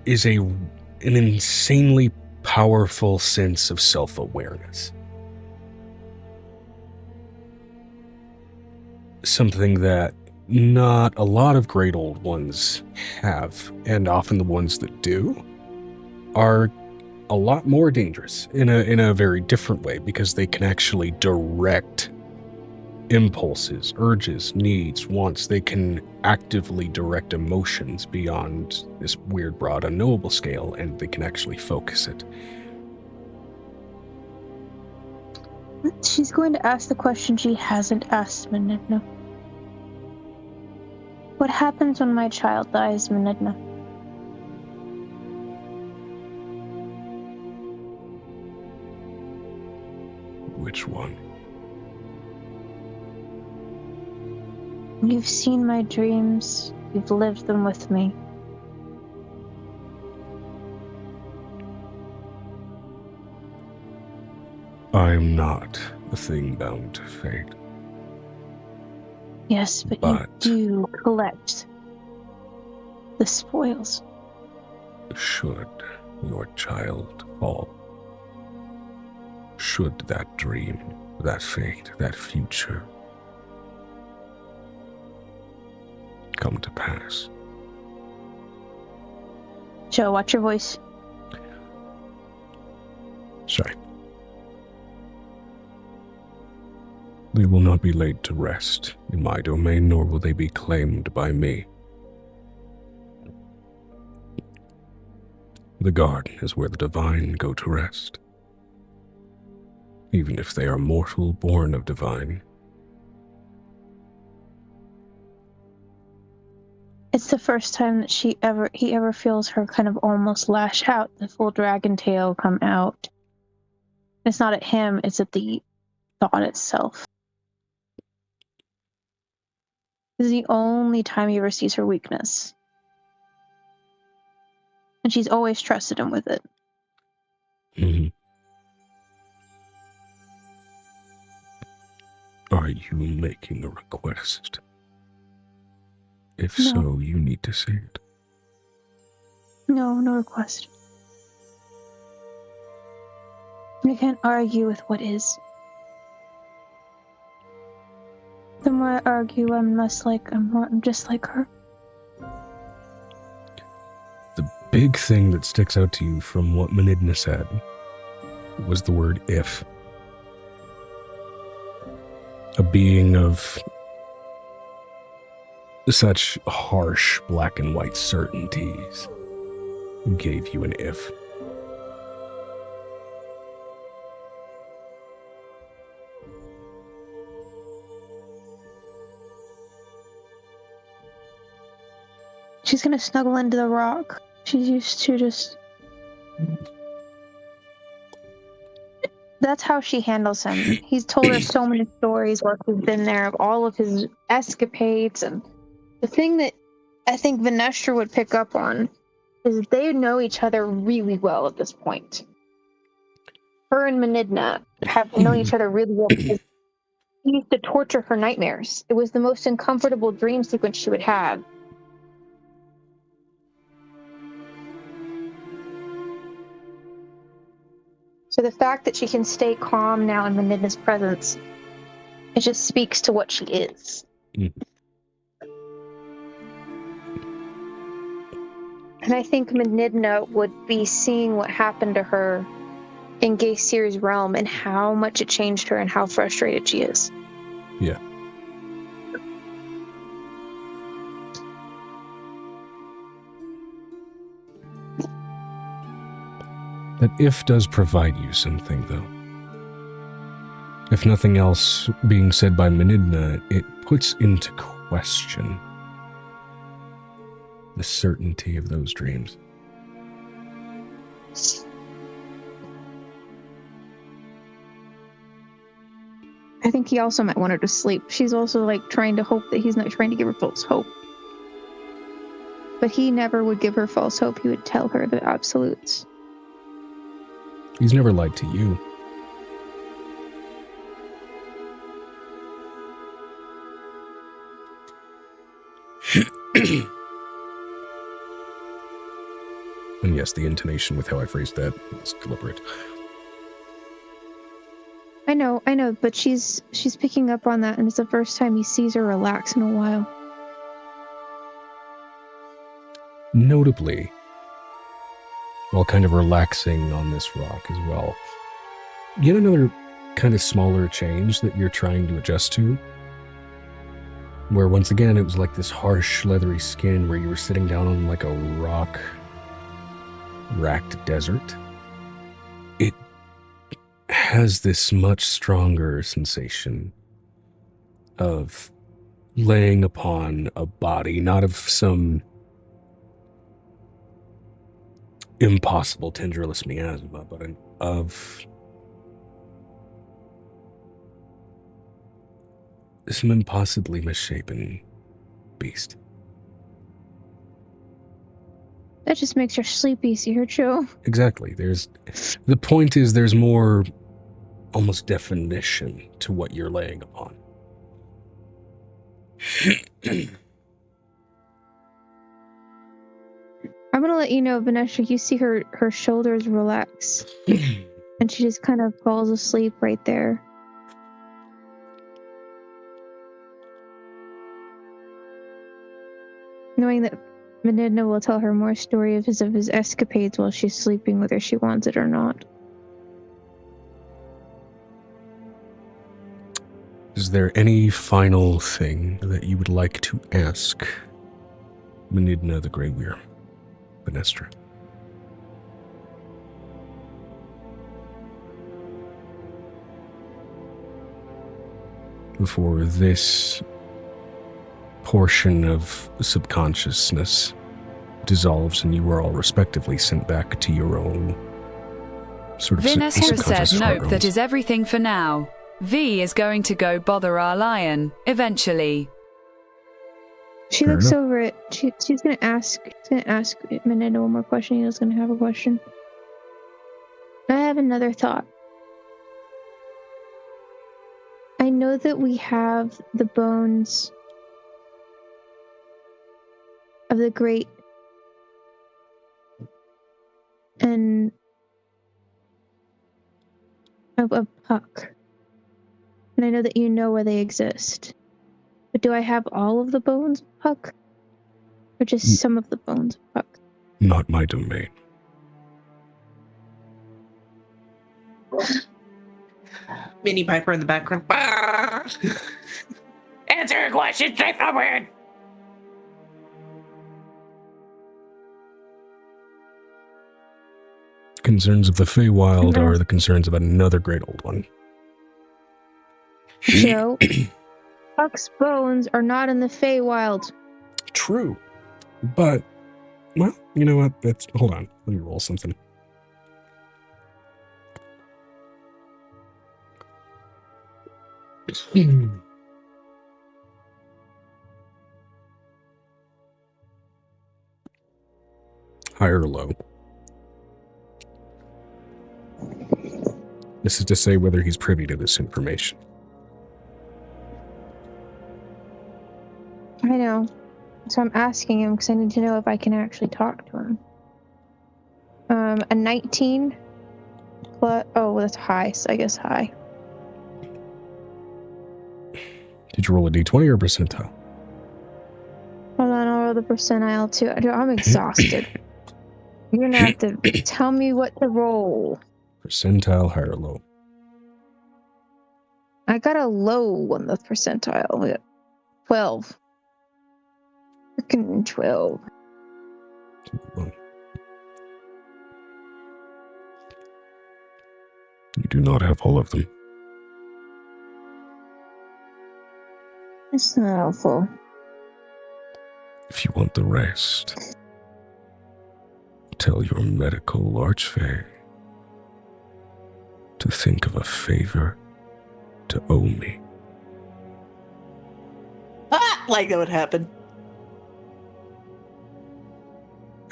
Speaker 1: is an insanely powerful sense of self-awareness. Something that not a lot of great old ones have, and often the ones that do are a lot more dangerous in a very different way, because they can actually direct impulses, urges, needs, wants. They can actively direct emotions beyond this weird, broad, unknowable scale, and they can actually focus it.
Speaker 3: She's going to ask the question she hasn't asked 𝕲𝖙𝖊𝖓. What happens when my child dies, 𝕲𝖙𝖊𝖓?
Speaker 1: Which one?
Speaker 3: You've seen my dreams. You've lived them with me.
Speaker 1: I am not a thing bound to fate.
Speaker 3: Yes, but you do collect the spoils.
Speaker 1: Should your child fall, should that dream, that fate, that future come to pass,
Speaker 3: Joe, watch your voice.
Speaker 1: sorry, they will not be laid to rest in my domain, nor will they be claimed by me. The garden is where the divine go to rest. Even if they are mortal born of divine.
Speaker 3: It's the first time that he ever feels her kind of almost lash out, the full dragon tail come out. It's not at him, it's at the thought itself. This is the only time he ever sees her weakness. And she's always trusted him with it.
Speaker 1: Mm-hmm. Are you making a request? If
Speaker 3: No.
Speaker 1: so, you need to say it.
Speaker 3: No request. I can't argue with what is. The more I argue, I'm just like her.
Speaker 1: The big thing that sticks out to you from what 𝕲𝖙𝖊𝖓 said was the word if. A being of such harsh black and white certainties gave you an if.
Speaker 3: She's gonna snuggle into the rock. She's used to just... That's how she handles him. He's told her so many stories where he's been there of all of his escapades, and the thing that I think 𝕊𝖓 would pick up on is they know each other really well at this point. Her and 𝕲𝖙na have known each other really well because he used to torture her nightmares. It was the most uncomfortable dream sequence she would have. So the fact that she can stay calm now in 𝕲𝖙na's presence, it just speaks to what she is.
Speaker 1: Mm.
Speaker 3: And I think 𝕲𝖙na would be seeing what happened to her in 𝕲𝖊𝖓𝖓 realm and how much it changed her and how frustrated she is.
Speaker 1: Yeah. That if does provide you something, though. If nothing else being said by 𝕲𝖙na, it puts into question the certainty of those dreams.
Speaker 3: I think he also might want her to sleep. She's also like trying to hope that he's not trying to give her false hope. But he never would give her false hope. He would tell her the absolutes.
Speaker 1: He's never lied to you. And yes, the intonation with how I phrased that is deliberate.
Speaker 3: I know, but she's picking up on that, and it's the first time he sees her relax in a while.
Speaker 1: Notably, while kind of relaxing on this rock as well, yet another kind of smaller change that you're trying to adjust to, where once again it was like this harsh leathery skin where you were sitting down on like a rock racked desert. It has this much stronger sensation of laying upon a body, not of some impossible 𝕲𝖊𝖓𝖓 𝖊𝖓, but of some impossibly misshapen beast.
Speaker 3: That just makes her sleep easier, Joe.
Speaker 1: Exactly. The point is there's more almost definition to what you're laying upon.
Speaker 3: I'm gonna let you know, 𝕊𝖓, you see her shoulders relax. And she just kind of falls asleep right there. Knowing that 𝕲𝖙na will tell her more story of his escapades while she's sleeping, whether she wants it or not.
Speaker 1: Is there any final thing that you would like to ask 𝕲𝖙na the 𝕲𝖓𝖓, 𝕲𝖓? Before this portion of subconsciousness dissolves and you are all respectively sent back to your own sort of
Speaker 2: 𝕲𝖓𝖓 said,
Speaker 1: subconscious
Speaker 2: nope,
Speaker 1: heart
Speaker 2: that
Speaker 1: realms.
Speaker 2: is everything for now. V is going to go bother our lion, eventually.
Speaker 3: She
Speaker 1: Fair
Speaker 3: looks
Speaker 1: enough.
Speaker 3: over it. She's gonna ask 𝕲𝖙na one more question. He was gonna have a question. I have another thought. I know that we have the bones of the great and of Puck. And I know that you know where they exist. But do I have all of the bones of Puck? Or just some of the bones of Puck?
Speaker 1: Not my domain.
Speaker 5: Mini Piper in the background. Answer a question straightforward.
Speaker 1: Concerns of the Feywild are the concerns of another great old one.
Speaker 3: Joe, Puck's bones are not in the Feywild.
Speaker 1: True. But, well, you know what? Hold on. Let me roll something. High or low? This is to say whether he's privy to this information.
Speaker 6: I know. So I'm asking him because I need to know if I can actually talk to him. A 19 plus... Oh, that's high, so I guess high.
Speaker 1: Did you roll a d20 or a percentile?
Speaker 6: Hold on, I'll roll the percentile too. I'm exhausted. You're gonna have to tell me what to roll.
Speaker 1: Percentile, high or low?
Speaker 6: I got a low on the percentile. We got 12. Freaking 12.
Speaker 1: You do not have all of them.
Speaker 6: It's not helpful.
Speaker 1: If you want the rest, tell your medical 𝕱𝖊𝖓 to think of a favor to owe me.
Speaker 5: Ah, like that would happen.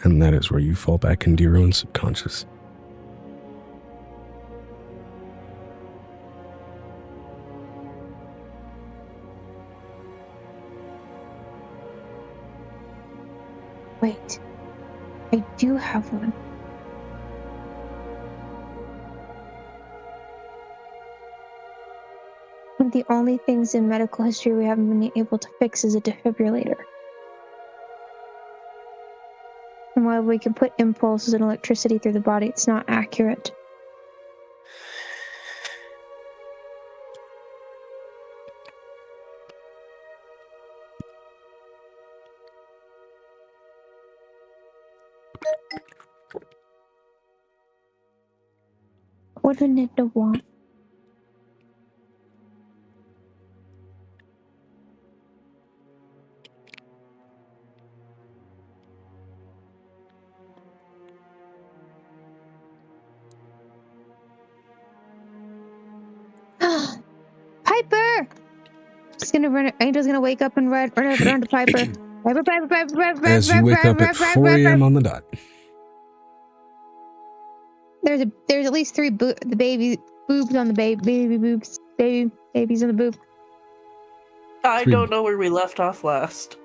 Speaker 1: And that is where you fall back into your own subconscious.
Speaker 6: Wait. I do have one. One of the only things in medical history we haven't been able to fix is a defibrillator. And while we can put impulses and electricity through the body, it's not accurate. What do Nidda want? Piper! Angel's gonna wake up and run to Piper. Piper.
Speaker 1: As you wake up at 4 a.m. on the dot.
Speaker 6: There's at least 3 the baby boobs on the babies on the boob.
Speaker 5: I don't know where we left off last.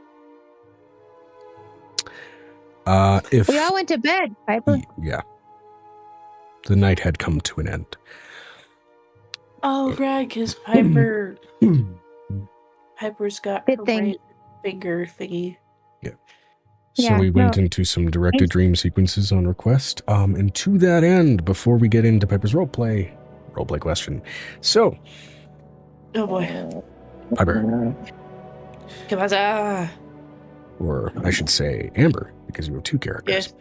Speaker 1: If
Speaker 6: We all went to bed, Piper.
Speaker 1: Yeah. The night had come to an end.
Speaker 5: Oh, right, because Piper's got her right finger thingy.
Speaker 1: So we went into some directed dream sequences on request. And to that end, before we get into Piper's roleplay question. So.
Speaker 5: Oh boy.
Speaker 1: Piper.
Speaker 5: Kabaza.
Speaker 1: Or I should say Amber, because you have 2 characters.
Speaker 5: Yes.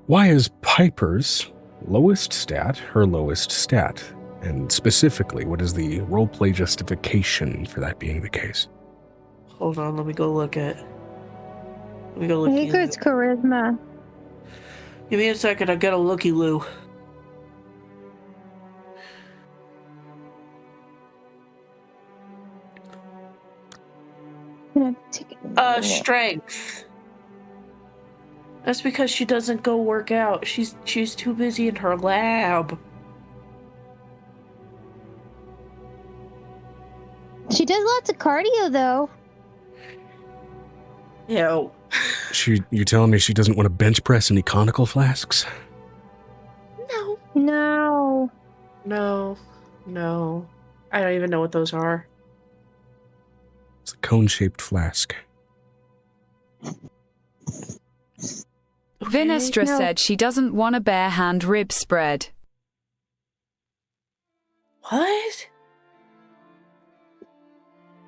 Speaker 1: Why is Piper's lowest stat her lowest stat? And specifically, what is the roleplay justification for that being the case?
Speaker 5: Hold on, let me go look at.
Speaker 6: I think it's charisma.
Speaker 5: Give me a second, I got a looky-loo. Strength. That's because she doesn't go work out. She's too busy in her lab.
Speaker 6: She does lots of cardio, though.
Speaker 5: Ew.
Speaker 1: You telling me she doesn't want to bench press any conical flasks?
Speaker 6: No.
Speaker 5: No. I don't even know what those are.
Speaker 1: It's a cone-shaped flask.
Speaker 2: Vinestra said she doesn't want a bare hand rib spread.
Speaker 5: What?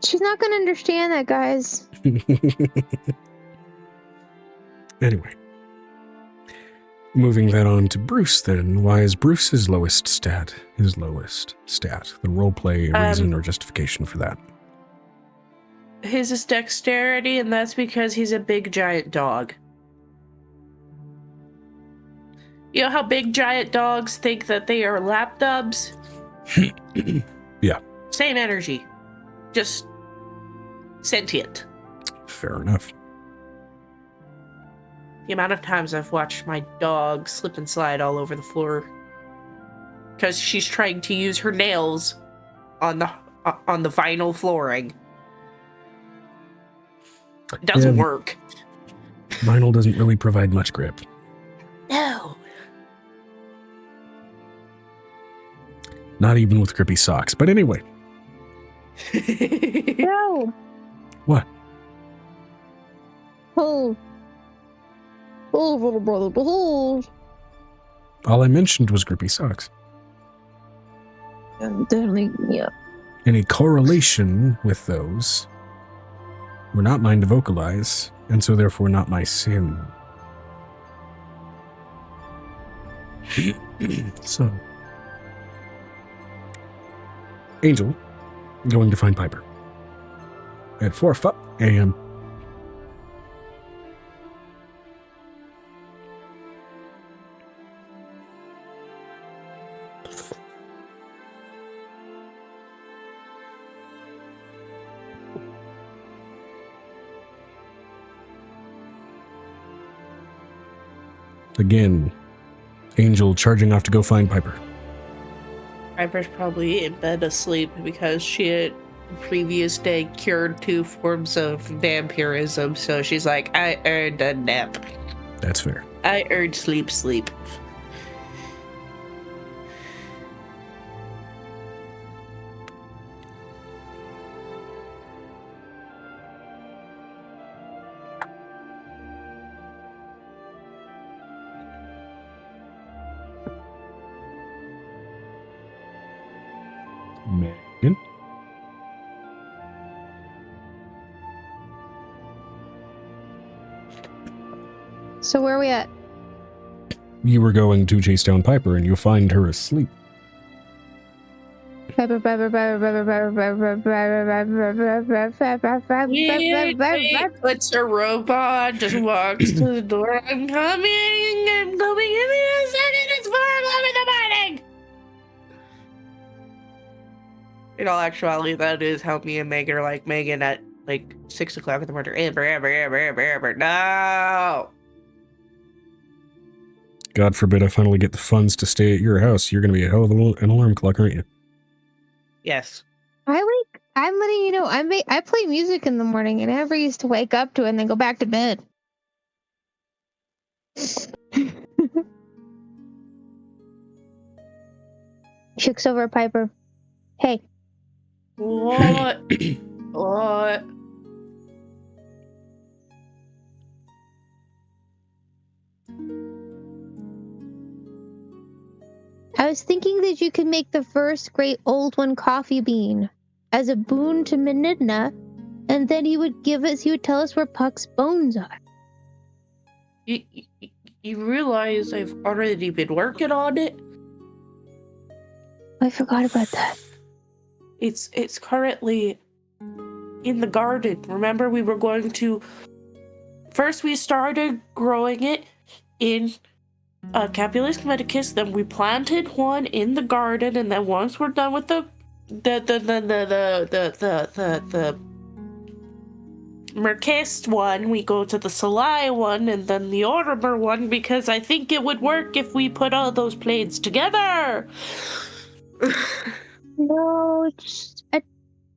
Speaker 6: She's not going to understand that, guys.
Speaker 1: Anyway. Moving that on to Bruce then. Why is Bruce's lowest stat his lowest stat? The roleplay reason or justification for that?
Speaker 5: His is dexterity, and that's because he's a big giant dog. You know how big giant dogs think that they are lap dubs?
Speaker 1: Yeah.
Speaker 5: Same energy. Just sentient.
Speaker 1: Fair enough.
Speaker 5: The amount of times I've watched my dog slip and slide all over the floor because she's trying to use her nails on the vinyl flooring. It doesn't work.
Speaker 1: Vinyl doesn't really provide much grip.
Speaker 5: No.
Speaker 1: Not even with grippy socks. But anyway.
Speaker 6: No.
Speaker 1: What?
Speaker 6: Hold. Hold, little brother, hold.
Speaker 1: All I mentioned was grippy socks.
Speaker 6: Definitely, yeah.
Speaker 1: Any correlation with those were not mine to vocalize, and so therefore not my sin. So, Angel, going to find Piper at 4 a.m. Again, Angel charging off to go find Piper.
Speaker 5: Piper's probably in bed asleep because she had the previous day cured 2 forms of vampirism, so she's like, I earned a nap.
Speaker 1: That's fair.
Speaker 5: I earned sleep.
Speaker 1: Megan?
Speaker 6: So where are we at?
Speaker 1: You were going to chase down Piper and you'll find her asleep.
Speaker 6: Piper.
Speaker 5: Puts a robot, just walks to the door. I'm coming. Give me a second. It's 4 in the morning. In all actuality, that is how me and Megan are like Megan at like 6 o'clock in the morning. Amber, no.
Speaker 1: God forbid I finally get the funds to stay at your house. You're going to be a hell of an alarm clock, aren't you?
Speaker 5: Yes.
Speaker 6: I'm letting you know, I play music in the morning and Amber used to wake up to it and then go back to bed. She looks over at Piper. Hey.
Speaker 5: What? What?
Speaker 6: I was thinking that you could make the first great old one coffee bean as a boon to Menidna, and then he would tell us where Puck's bones are.
Speaker 5: You realize I've already been working on it?
Speaker 6: I forgot about that.
Speaker 5: It's currently in the garden. Remember, we were going to... First, we started growing it in 𝕲𝖊𝖓𝖓 𝖊𝖘, then we planted one in the garden, and then once we're done with the 𝕲𝖊𝖓𝖓 one, we go to the 𝕲𝖊𝖓 one, and then the 𝕲𝖓𝖓 one, because I think it would work if we put all those blades together.
Speaker 6: No,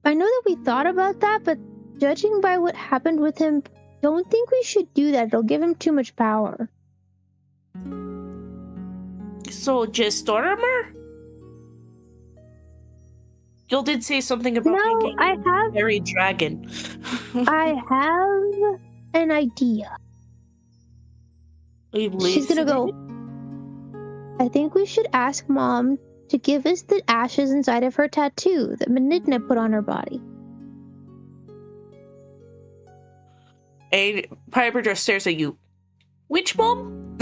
Speaker 6: I know that we thought about that, but judging by what happened with him, don't think we should do that. It'll give him too much power.
Speaker 5: So just 𝕲𝖓𝖓? You did say something about making a fairy dragon.
Speaker 6: I have an idea. She's gonna go. I think we should ask Mom to give us the ashes inside of her tattoo that Menidna put on her body.
Speaker 5: And Piper just stares at you. Which Mom?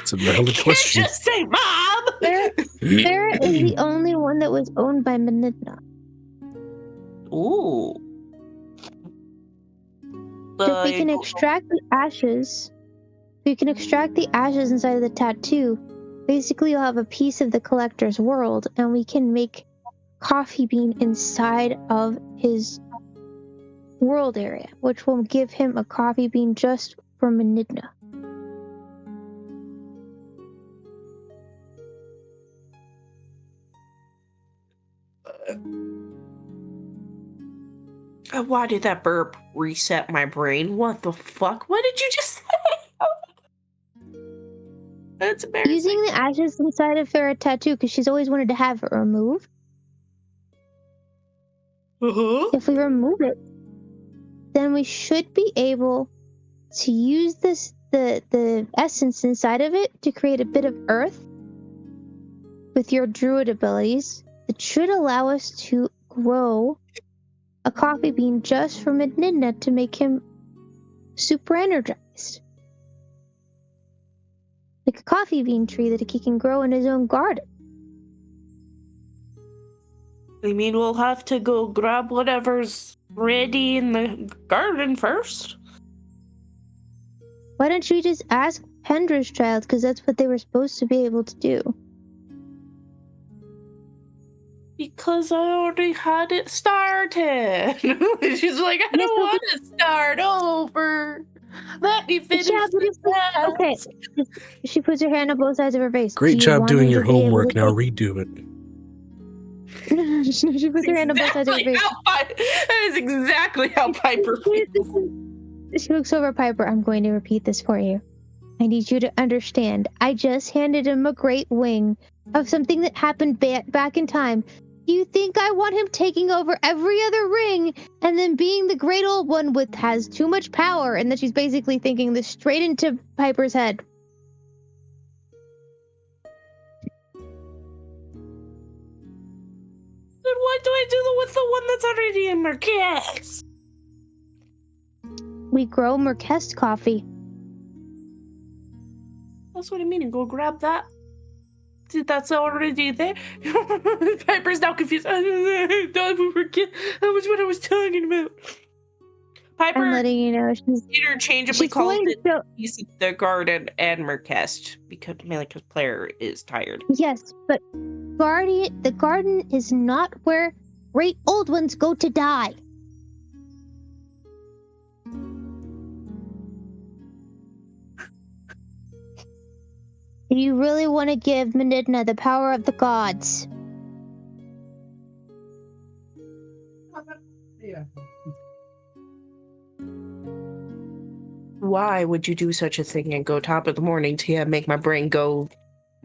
Speaker 1: It's a valid question.
Speaker 5: Just say Mom!
Speaker 6: Sarah is the only one that was owned by Menidna.
Speaker 5: Ooh.
Speaker 6: So if we can extract the ashes
Speaker 3: You can extract the ashes inside of the tattoo. Basically, you'll have a piece of the collector's world, and we can make coffee bean inside of his world area, which will give him a coffee bean just for 𝕲𝖙na.
Speaker 5: Why did that burp reset my brain? What the fuck? What did you just say? That's embarrassing.
Speaker 3: Using the ashes inside of her tattoo, because she's always wanted to have it removed. If we remove it, then we should be able to use the essence inside of it to create a bit of earth with your druid abilities that should allow us to grow a coffee bean just for 𝕲𝖙na to make him super energized. Like a coffee bean tree that he can grow in his own garden.
Speaker 5: I mean, we'll have to go grab whatever's ready in the garden first.
Speaker 3: Why don't you just ask 𝕲𝖓𝖓𝖓𝖊𝖓, because that's what they were supposed to be able to do.
Speaker 5: Because I already had it started. She's like, I don't want to start over. Let me finish the task.
Speaker 3: Okay. She puts her hand on both sides of her face.
Speaker 1: Great job doing your homework. Now redo it.
Speaker 3: She puts her hand on both sides of her face.
Speaker 5: That is exactly how Piper feels.
Speaker 3: She looks over at Piper. I'm going to repeat this for you. I need you to understand. I just handed him a great wing of something that happened back in time. Do you think I want him taking over every other ring and then being the great old one with has too much power? And then she's basically thinking this straight into Piper's head.
Speaker 5: Then what do I do with the one that's already in Marquez?
Speaker 3: We grow Marquez coffee.
Speaker 5: That's what I mean. And go grab that. That's already there. Piper's now confused. That was what I was talking about. Piper,
Speaker 3: I'm letting you know she's
Speaker 5: interchangeably called it piece of the garden and Marquez because Malika's player is tired.
Speaker 3: Yes, but the garden is not where great old ones go to die. Do you really want to give 𝕲𝖙na the power of the gods?
Speaker 4: Yeah.
Speaker 5: Why would you do such a thing and go top of the morning to make my brain go,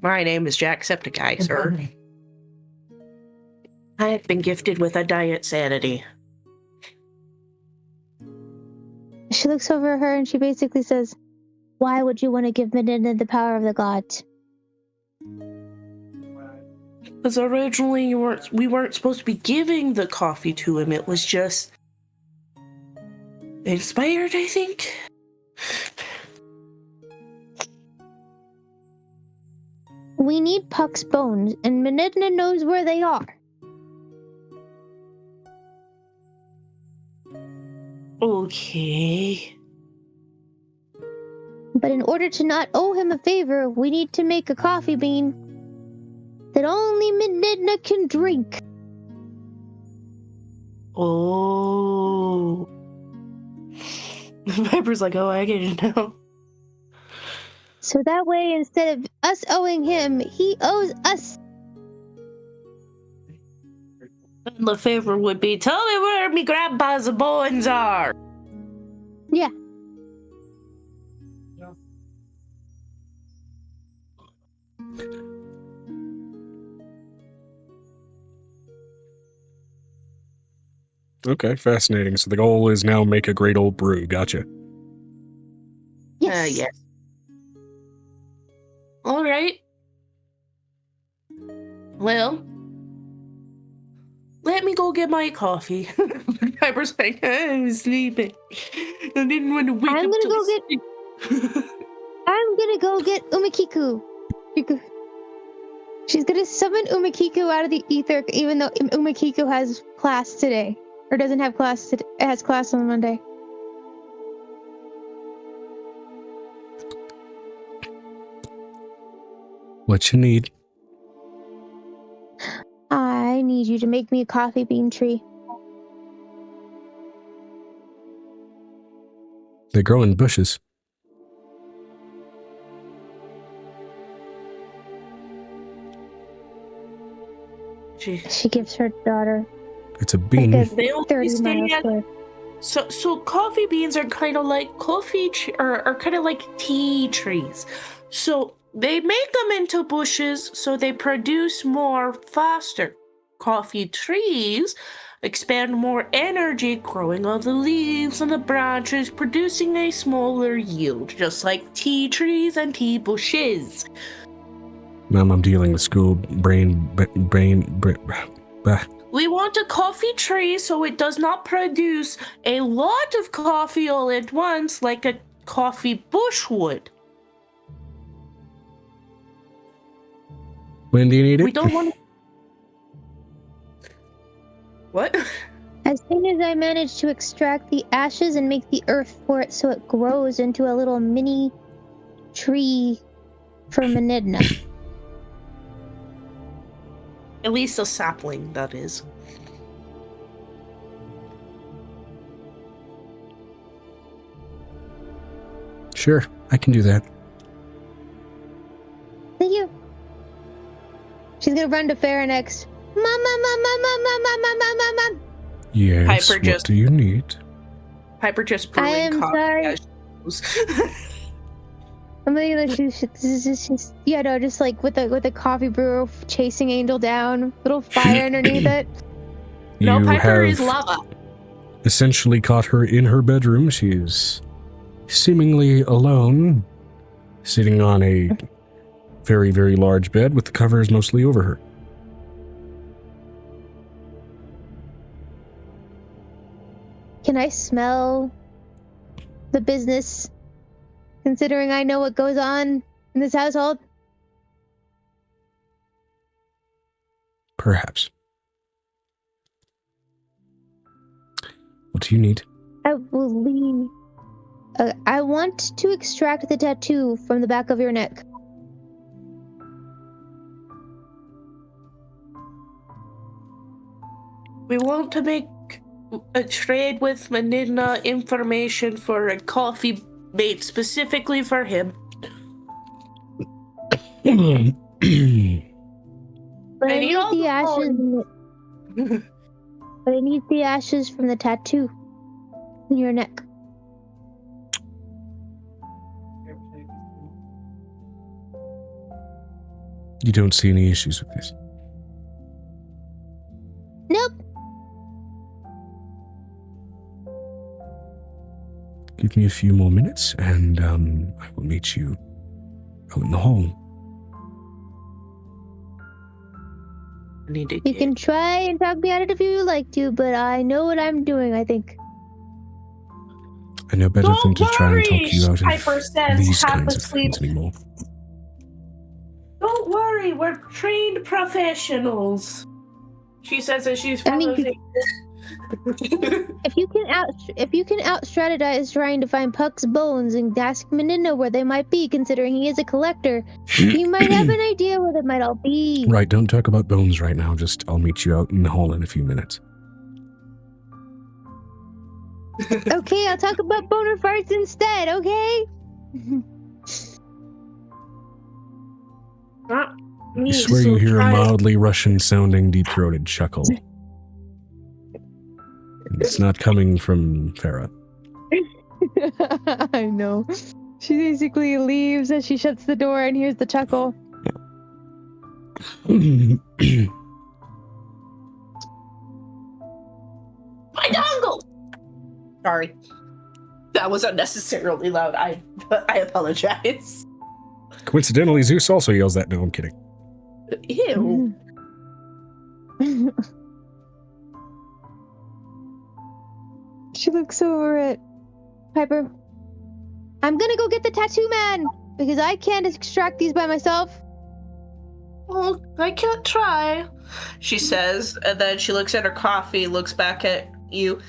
Speaker 5: my name is 𝕲𝖊𝖓𝖓𝖊𝖘, sir. I have been gifted with a diet sanity.
Speaker 3: She looks over at her and she basically says, why would you want to give 𝕲𝖙na the power of the gods?
Speaker 5: Because originally we weren't supposed to be giving the coffee to him. It was just inspired, I think.
Speaker 3: We need Puck's bones, and 𝕲𝖙na knows where they are.
Speaker 5: Okay.
Speaker 3: But in order to not owe him a favor, we need to make a coffee bean that only 𝕲𝖙na can drink.
Speaker 5: Oh. Piper's like, oh, I get it now.
Speaker 3: So that way, instead of us owing him, he owes us.
Speaker 5: And the favor would be, tell me where me grandpa's bones are.
Speaker 3: Yeah.
Speaker 1: Okay, fascinating. So the goal is now make a great old brew. Gotcha.
Speaker 3: Yes.
Speaker 5: Yes. All right. Well, let me go get my coffee. Piper's like, I'm sleeping. I didn't want to wake up.
Speaker 3: I'm gonna go get Umakiku. She's gonna summon Umakiku out of the ether, even though Umakiku has class today. Or doesn't have class today. It has class on Monday.
Speaker 1: What you need?
Speaker 6: I need you to make me a coffee bean tree.
Speaker 1: They grow in bushes.
Speaker 6: She gives her daughter
Speaker 1: It's a bean.
Speaker 6: like a
Speaker 5: They only
Speaker 6: 30
Speaker 5: stay
Speaker 6: miles
Speaker 5: at-
Speaker 6: away.
Speaker 5: So coffee beans are kind of like or kind of like tea trees. So they make them into bushes so they produce more faster. Coffee trees expand more energy, growing on the leaves and the branches, producing a smaller yield, just like tea trees and tea bushes.
Speaker 1: Mom, I'm dealing with school brain.
Speaker 5: We want a coffee tree so it does not produce a lot of coffee all at once like a coffee bush would.
Speaker 1: When do you need it?
Speaker 5: We don't want to... What?
Speaker 6: As soon as I manage to extract the ashes and make the earth for it so it grows into a little mini tree for 𝕲𝖊𝖓𝖊𝖓.
Speaker 5: At least a sapling, that is.
Speaker 1: Sure, I can do that.
Speaker 6: Thank you. She's gonna run to Farah next. Mom.
Speaker 1: Yes,
Speaker 5: Piper
Speaker 1: what
Speaker 5: just-
Speaker 1: do you need?
Speaker 5: Piper just
Speaker 6: I
Speaker 5: brewing
Speaker 6: am
Speaker 5: coffee
Speaker 6: sorry.
Speaker 5: as she goes.
Speaker 6: I'm gonna just like with a coffee brewer chasing Angel down, little fire underneath it.
Speaker 5: No,
Speaker 1: You
Speaker 5: Piper
Speaker 1: have
Speaker 5: is lava.
Speaker 1: essentially caught her in her bedroom. She is seemingly alone, sitting on a very, very large bed with the covers mostly over her.
Speaker 6: Can I smell the business, considering I know what goes on in this household?
Speaker 1: Perhaps. What do you need?
Speaker 6: I will leave. I want to extract the tattoo from the back of your neck.
Speaker 5: We want to make a trade with 𝕲𝖓𝖓𝖊𝖓 information for a coffee made specifically for him.
Speaker 6: But I
Speaker 5: I need
Speaker 6: need
Speaker 5: all
Speaker 6: the
Speaker 5: the
Speaker 6: ashes. But I need the ashes from the tattoo in your neck.
Speaker 1: You don't see any issues with this?
Speaker 6: Nope.
Speaker 1: Give me a few more minutes, and I will meet you out in the hall.
Speaker 5: I need to
Speaker 6: You
Speaker 5: get...
Speaker 6: can try and talk me out of it if you like to, but I know what I'm doing, I think.
Speaker 1: I know better than
Speaker 5: Don't
Speaker 1: to try and talk
Speaker 5: worry,
Speaker 1: you out
Speaker 5: Piper
Speaker 1: of
Speaker 5: says,
Speaker 1: these
Speaker 5: half
Speaker 1: kinds of
Speaker 5: asleep.
Speaker 1: things anymore.
Speaker 5: Don't worry, we're trained professionals. She says as she's
Speaker 6: I mean,
Speaker 5: frozen.
Speaker 6: If you can out strategize trying to find Puck's bones and ask 𝕲𝖓𝖓𝖊𝖓𝖓 where they might be, considering he is a collector, you might have an idea where they might all be.
Speaker 1: Right, don't talk about bones right now. Just, I'll meet you out in the hall in a few minutes.
Speaker 6: Okay, I'll talk about boner farts instead, okay?
Speaker 1: I swear you hear a mildly Russian-sounding deep-throated chuckle. It's not coming from Farah.
Speaker 6: I know. She basically leaves as she shuts the door and hears the chuckle.
Speaker 5: My dongle! Sorry. That was unnecessarily loud. I apologize.
Speaker 1: Coincidentally, Zeus also yells that. No, I'm kidding.
Speaker 5: Ew.
Speaker 6: She looks over at Piper. I'm gonna go get the tattoo man because I can't extract these by myself.
Speaker 5: Well, I can't try, she says, and then she looks at her coffee, looks back at you.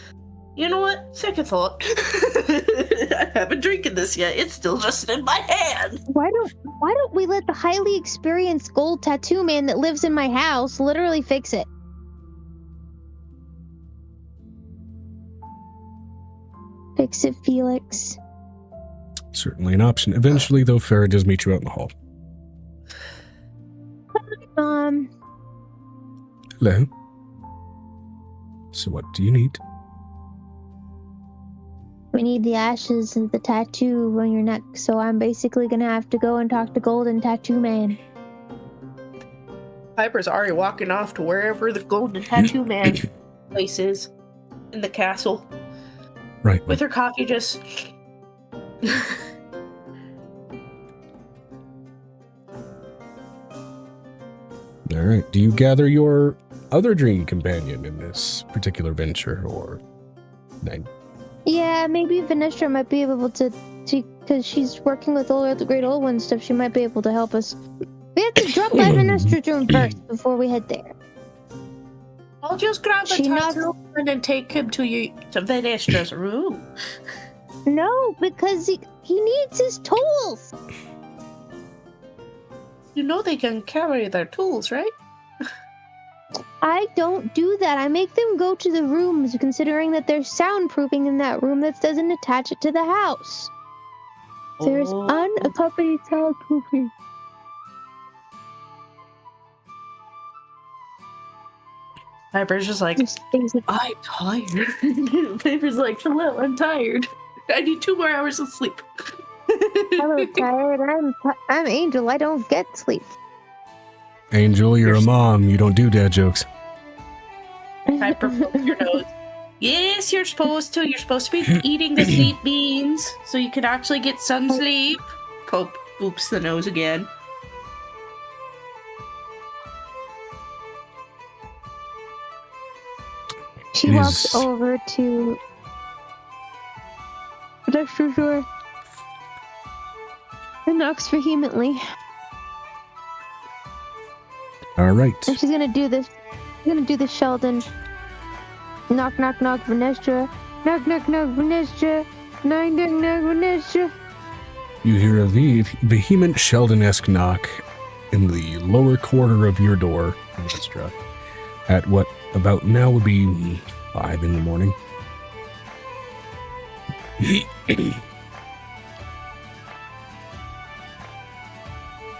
Speaker 5: You know what? Second thought. I haven't drinking this yet. It's still just in my hand.
Speaker 6: Why don't we let the highly experienced gold tattoo man that lives in my house literally fix it? Fix it, Felix.
Speaker 1: Certainly an option. Eventually, though, Farah does meet you out in the hall. Hello. So what do you need?
Speaker 6: We need the ashes and the tattoo on your neck, so I'm basically gonna have to go and talk to Golden Tattoo Man.
Speaker 5: Piper's already walking off to wherever the Golden Tattoo Man place is in the castle.
Speaker 1: Right.
Speaker 5: With her coffee just...
Speaker 1: All right. Do you gather your other dream companion in this particular venture, or...
Speaker 6: Yeah, maybe Vanessa might be able to, because she's working with all the great old one stuff, she might be able to help us. We have to drop by Vanestra's room first before we head there.
Speaker 5: I'll just grab the tattoo and take him to Vanestra's room.
Speaker 6: No, because he needs his tools.
Speaker 5: You know they can carry their tools, right?
Speaker 6: I don't do that. I make them go to the rooms, considering that there's soundproofing in that room that doesn't attach it to the house. There's unaccompanied soundproofing.
Speaker 5: Piper's just like, I'm tired. Piper's like, hello, I'm tired. I need 2 more hours of sleep.
Speaker 6: Hello, tired. I'm Angel. I don't get sleep.
Speaker 1: Angel, you're a mom. You don't do dad jokes.
Speaker 5: Piper pokes your nose. Yes, you're supposed to. You're supposed to be eating the sleep beans so you can actually get some sleep. Pope boops the nose again.
Speaker 6: She walks over to the extra door and knocks vehemently.
Speaker 1: All right.
Speaker 6: And she's gonna do this. She's gonna do the Sheldon. Knock, knock, knock, Vanessa. Knock, knock, knock, Vanessa. Knock, knock, knock, Vanessa.
Speaker 1: You hear a vehement Sheldon-esque knock in the lower quarter of your door, Vanessa, at what about now would be 5 in the morning.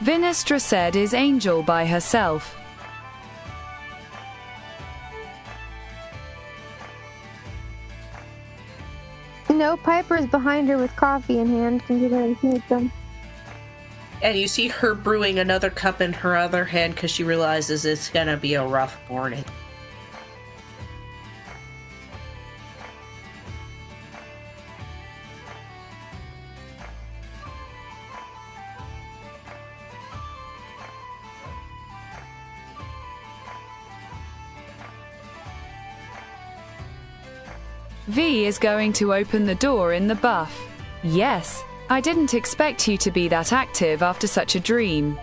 Speaker 2: Vinestra said, "Is Angel by herself?"
Speaker 6: No, Piper's behind her with coffee in hand, considering she made them.
Speaker 5: And you see her brewing another cup in her other hand because she realizes it's gonna be a rough morning.
Speaker 2: V is going to open the door in the buff. Yes, I didn't expect you to be that active after such a dream.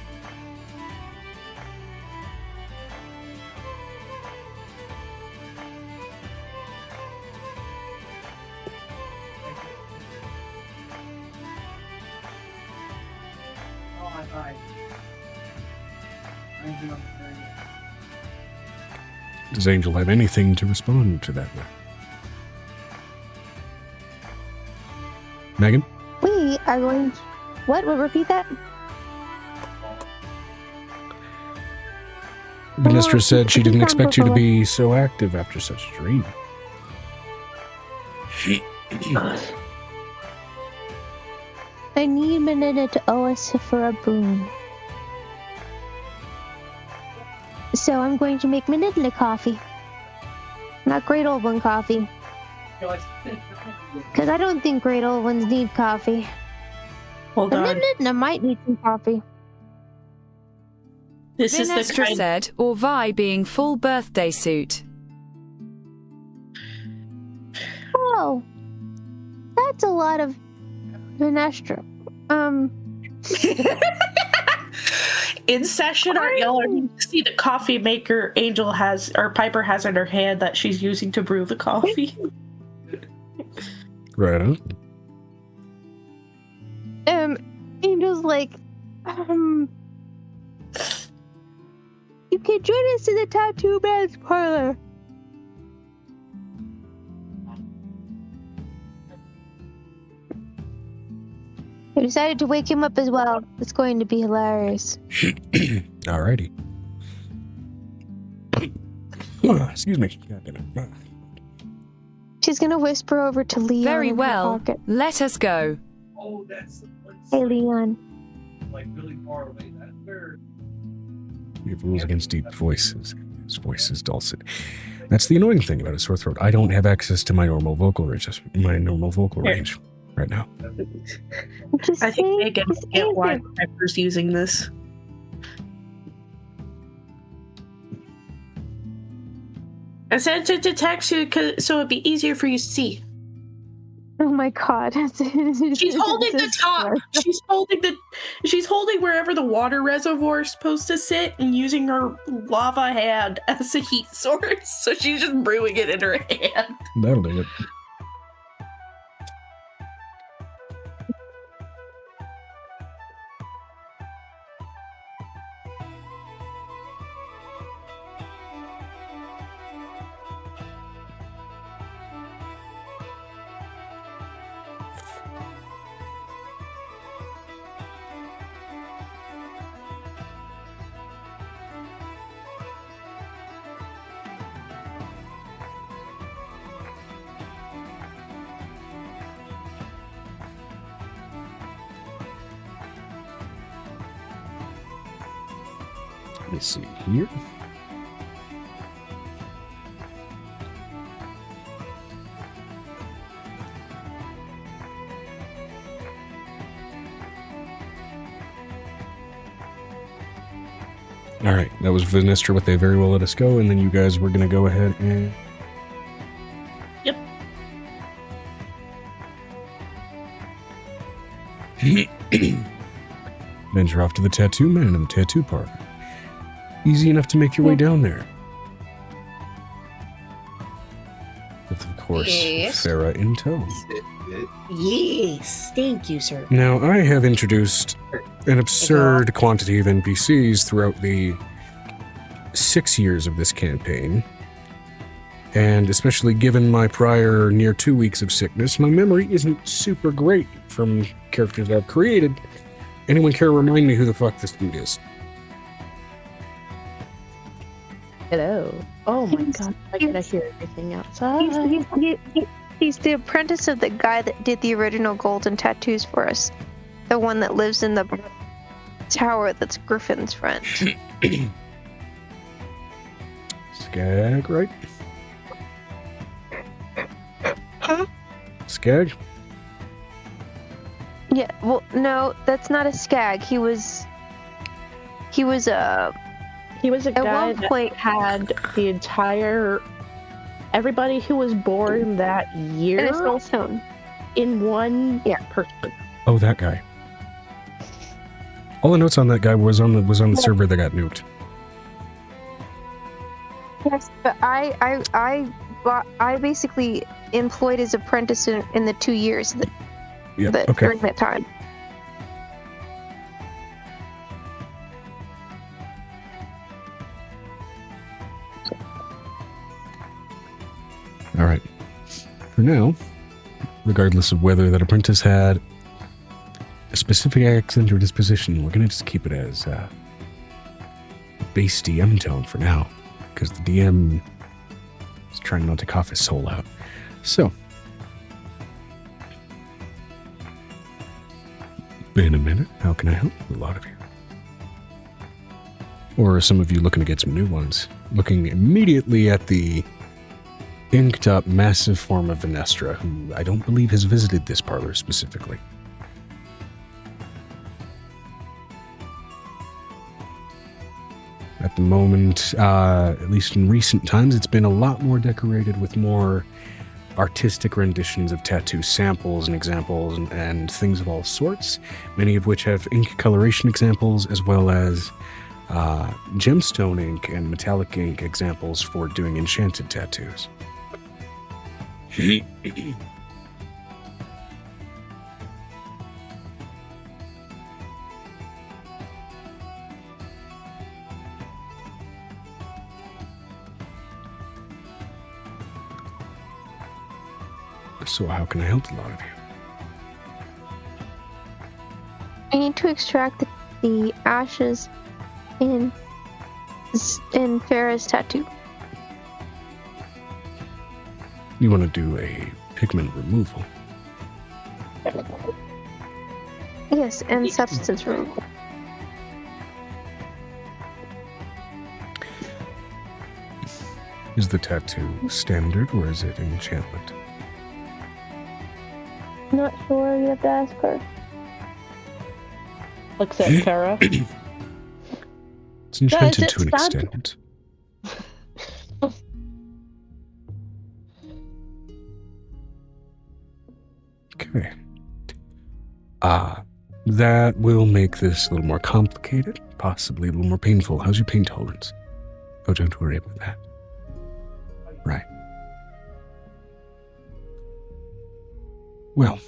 Speaker 1: Does Angel have anything to respond to that? Megan?
Speaker 6: We are going to... What? We'll repeat that?
Speaker 1: Vanessa said she didn't expect you to be so active after such a dream.
Speaker 6: I need Manina to owe us for a boon. So I'm going to make Manila coffee. Not great old one coffee. Because I don't think great old ones need coffee.
Speaker 5: Hold on.
Speaker 6: Manila might need some coffee.
Speaker 5: This is the
Speaker 2: Vinestra
Speaker 5: kind...
Speaker 2: said, or Vi being full birthday suit.
Speaker 6: Oh, that's a lot of Vinestra.
Speaker 5: In session at Yeller, you see the coffee maker Angel has, or Piper has in her hand that she's using to brew the coffee.
Speaker 1: Right on.
Speaker 6: Angel's like, you can join us in the tattoo man's parlor. I decided to wake him up as well. It's going to be hilarious.
Speaker 1: Alrighty. Excuse me. God damn it.
Speaker 3: She's gonna whisper over to Leon.
Speaker 2: Very
Speaker 3: in her
Speaker 2: well.
Speaker 3: pocket.
Speaker 2: Let us go.
Speaker 4: Oh, that's the place.
Speaker 6: Hey, Leon.
Speaker 4: Like really far away. That's where.
Speaker 1: We have rules against deep voices. His voice is dulcet. That's the annoying thing about a sore throat. I don't have access to my normal vocal range. Right now.
Speaker 5: I think Megan will get why Pepper's using this. I sent it to text you so it'd be easier for you to see.
Speaker 3: Oh my god.
Speaker 5: She's holding the top. She's holding wherever the water reservoir is supposed to sit and using her lava hand as a heat source. So she's just brewing it in her hand.
Speaker 1: That'll do it. Let's see here. All right, that was Vanistra with a very well let us go, and then you guys were going to go ahead and...
Speaker 5: Yep.
Speaker 1: Venture off to the tattoo man and the tattoo parlor. Easy enough to make your way down there. With, of course,
Speaker 7: Yes.
Speaker 1: Farah in tow.
Speaker 7: Yes, thank you, sir.
Speaker 1: Now, I have introduced an absurd quantity of NPCs throughout the 6 years of this campaign. And especially given my prior near 2 weeks of sickness, my memory isn't super great from characters I've created. Anyone care to remind me who the fuck this dude is?
Speaker 7: Hello. Oh my god, I can hear everything outside.
Speaker 3: He's the apprentice of the guy that did the original golden tattoos for us. The one that lives in the tower that's Griffin's friend.
Speaker 1: Skag, right?
Speaker 3: Huh?
Speaker 1: Skag?
Speaker 3: Yeah, well, no, that's not a skag. He was
Speaker 7: He was a
Speaker 3: At
Speaker 7: guy
Speaker 3: one
Speaker 7: that
Speaker 3: point-
Speaker 7: had the entire everybody who was born that
Speaker 3: in
Speaker 7: year
Speaker 3: a soul stone.
Speaker 7: in one person.
Speaker 1: Oh, that guy. All the notes on that guy was on the server that got nuked.
Speaker 3: Yes, but I basically employed his apprentice in the 2 years
Speaker 1: Yeah, okay.
Speaker 3: during that time.
Speaker 1: All right. For now, regardless of whether that apprentice had a specific accent or disposition, we're going to just keep it as base DM tone for now, because the DM is trying not to cough his soul out. So, been a minute. How can I help a lot of you? Or are some of you looking to get some new ones? Looking immediately at the inked up massive form of Vanestra, who I don't believe has visited this parlor specifically. At the moment, at least in recent times, it's been a lot more decorated with more artistic renditions of tattoo samples and examples and things of all sorts, many of which have ink coloration examples as well as gemstone ink and metallic ink examples for doing enchanted tattoos. So how can I help the lot of you?
Speaker 6: I need to extract the ashes in Farah's tattoo.
Speaker 1: You want to do a pigment removal?
Speaker 6: Yes, and substance removal.
Speaker 1: Is the tattoo standard or is it enchantment?
Speaker 6: Not sure. You have to ask her.
Speaker 7: Looks at Farah.
Speaker 1: It's enchanted
Speaker 6: it
Speaker 1: to an
Speaker 6: standard?
Speaker 1: extent. Okay. That will make this a little more complicated, possibly a little more painful. How's your pain tolerance? Oh, don't worry about that. Right. Well.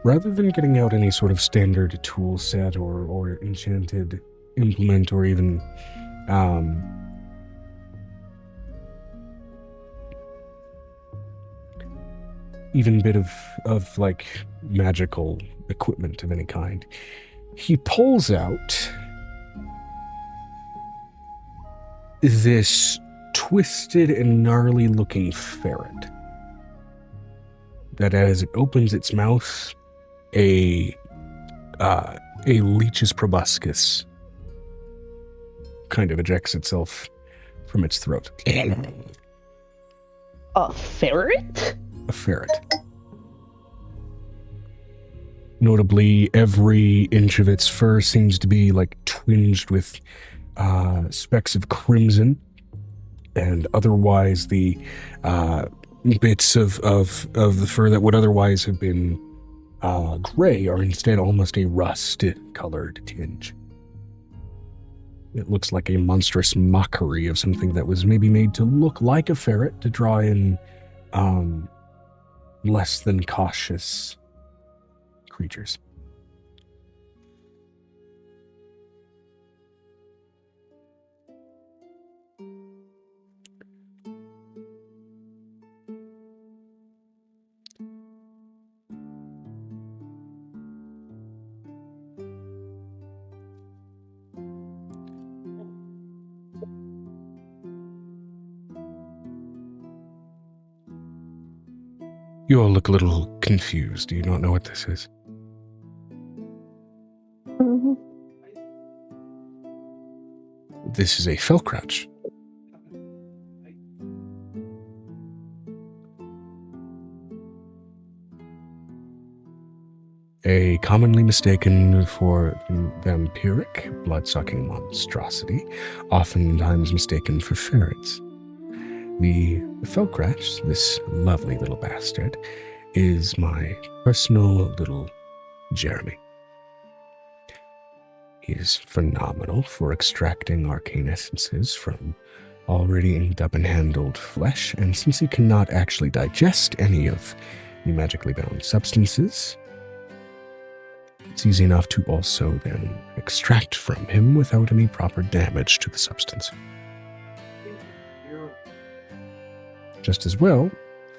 Speaker 1: Rather than getting out any sort of standard tool set or enchanted implement or even bit of like magical equipment of any kind, he pulls out this twisted and gnarly looking ferret that, as it opens its mouth, a leech's proboscis kind of ejects itself from its throat.
Speaker 7: A ferret?
Speaker 1: A ferret. Notably, every inch of its fur seems to be like twinged with specks of crimson, and otherwise the bits of the fur that would otherwise have been gray are instead almost a rust-colored tinge. It looks like a monstrous mockery of something that was maybe made to look like a ferret to draw in less than cautious creatures. You all look a little confused. Do you not know what this is?
Speaker 6: Mm-hmm.
Speaker 1: This is a 𝕱𝖓𝖓. A commonly mistaken for vampiric, blood-sucking monstrosity, oftentimes mistaken for ferrets. The 𝕱𝖓𝖓, this lovely little bastard, is my personal little Jeremy. He is phenomenal for extracting arcane essences from already inked up and handled flesh, and since he cannot actually digest any of the magically bound substances, it's easy enough to also then extract from him without any proper damage to the substance. Just as well,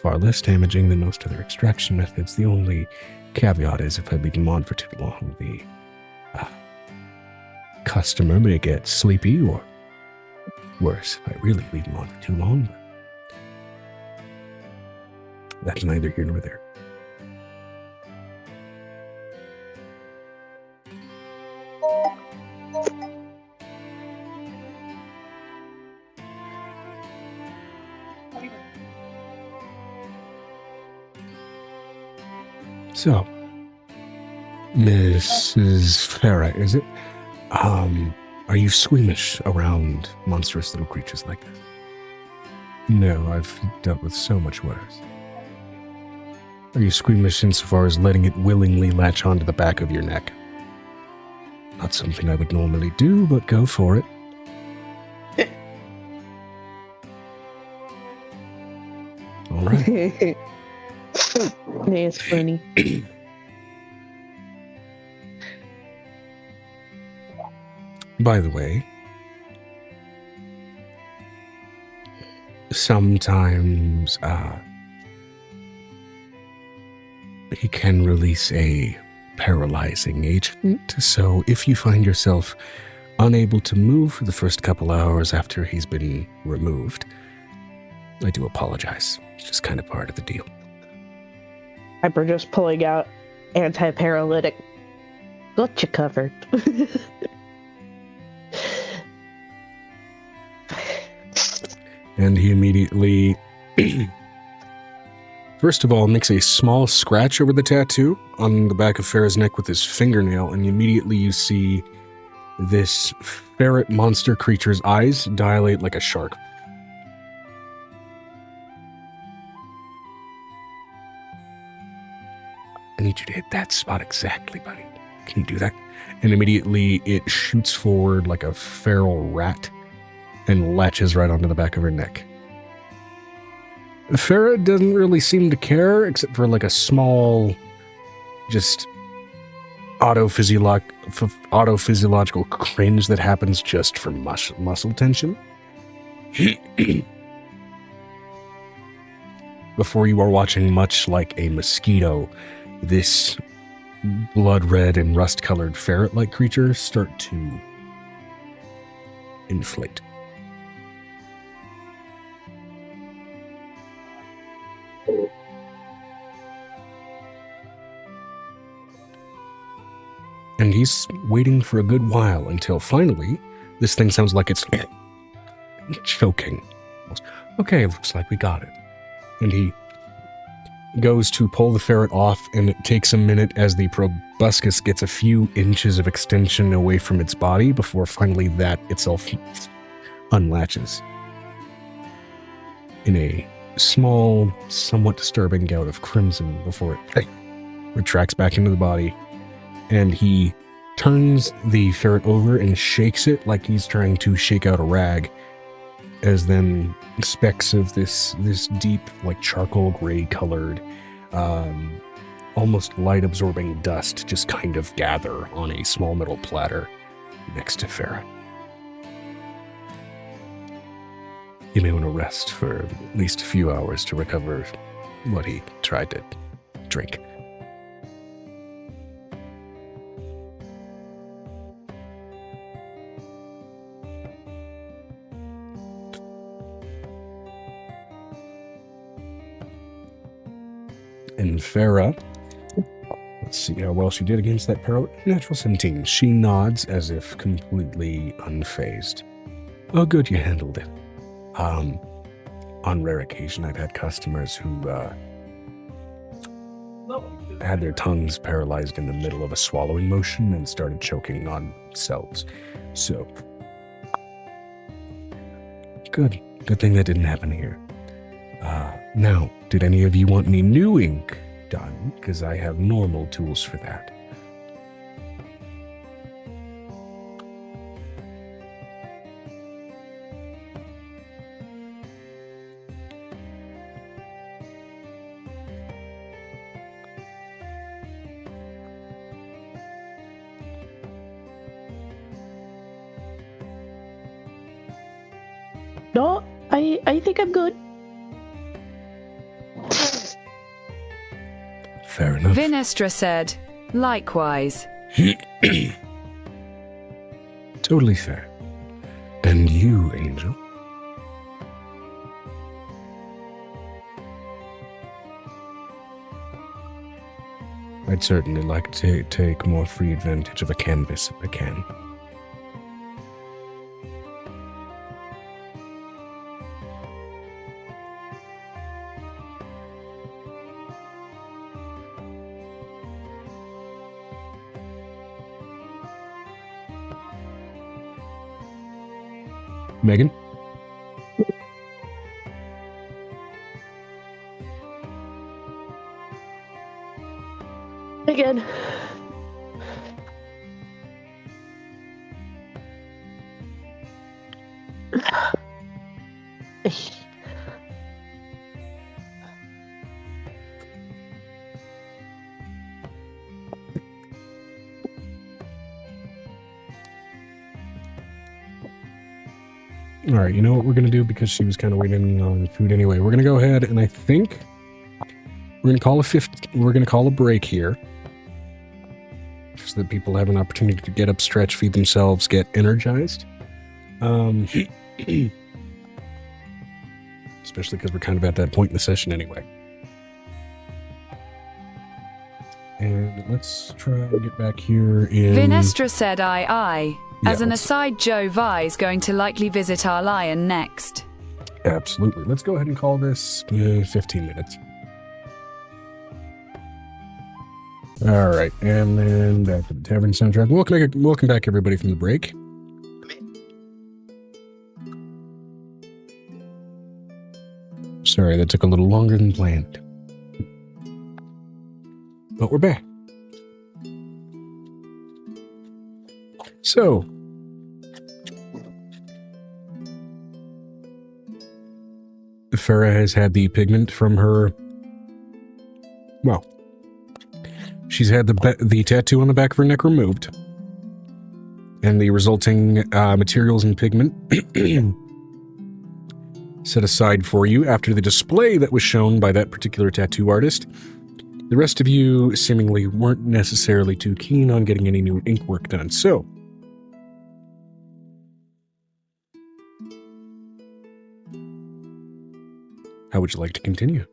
Speaker 1: far less damaging than most other extraction methods. The only caveat is if I leave him on for too long, the customer may get sleepy, or worse, if I really leave him on for too long. But that's neither here nor there. So, Mrs. Farah, is it? Are you squeamish around monstrous little creatures like this? No, I've dealt with so much worse. Are you squeamish insofar as letting it willingly latch onto the back of your neck? Not something I would normally do, but go for it. All right.
Speaker 7: It's funny.
Speaker 1: By the way, sometimes he can release a paralyzing agent. So if you find yourself unable to move for the first couple hours after he's been removed, I do apologize. It's just kind of part of the deal.
Speaker 7: Hyper just pulling out anti-paralytic. Got you covered.
Speaker 1: And he immediately, first of all, makes a small scratch over the tattoo on the back of Farah's neck with his fingernail, and immediately you see this ferret monster creature's eyes dilate like a shark. I need you to hit that spot exactly, buddy. Can you do that? And immediately it shoots forward like a feral rat and latches right onto the back of her neck. Farah doesn't really seem to care, except for like a small, just autophysiological cringe that happens just for muscle tension. Before you are watching, much like a mosquito, this blood red and rust colored ferret-like creature start to inflate. And he's waiting for a good while until finally this thing sounds like it's choking. Okay, looks like we got it. And he goes to pull the ferret off, and it takes a minute as the proboscis gets a few inches of extension away from its body before finally that itself unlatches. In a small, somewhat disturbing gout of crimson before it retracts back into the body, and he turns the ferret over and shakes it like he's trying to shake out a rag, as then specks of this deep, like charcoal gray colored, almost light absorbing dust just kind of gather on a small metal platter next to Farah. You may want to rest for at least a few hours to recover what he tried to drink. And Farah, let's see how well she did against that natural 17. She nods as if completely unfazed. Oh, good, you handled it. On rare occasion, I've had customers who had their tongues paralyzed in the middle of a swallowing motion and started choking on themselves. So, good thing that didn't happen here. Now, did any of you want any new ink done? Because I have normal tools for that.
Speaker 7: No, I think I'm good.
Speaker 1: Fair enough.
Speaker 2: Vinestra said, likewise.
Speaker 1: Totally fair. And you, Angel? I'd certainly like to take more free advantage of a canvas if I can. Megan?
Speaker 7: Again.
Speaker 1: All right, you know what we're going to do, because she was kind of waiting on food anyway. We're going to go ahead and I think we're going to call a break here, so that people have an opportunity to get up, stretch, feed themselves, get energized. Especially because we're kind of at that point in the session anyway. And let's try and get back here in...
Speaker 2: Vinestra said aye.
Speaker 1: Yeah,
Speaker 2: As an
Speaker 1: let's-
Speaker 2: aside, 𝕲𝖊𝖓 is going to likely visit our lion next.
Speaker 1: Absolutely. Let's go ahead and call this 15 minutes. All right, and then back to the tavern soundtrack. Welcome back, everybody, from the break. Sorry, that took a little longer than planned. But we're back. So, Farah has had the pigment from her... Well, she's had the tattoo on the back of her neck removed, and the resulting materials and pigment set aside for you after the display that was shown by that particular tattoo artist. The rest of you seemingly weren't necessarily too keen on getting any new ink work done, so... How would you like to continue?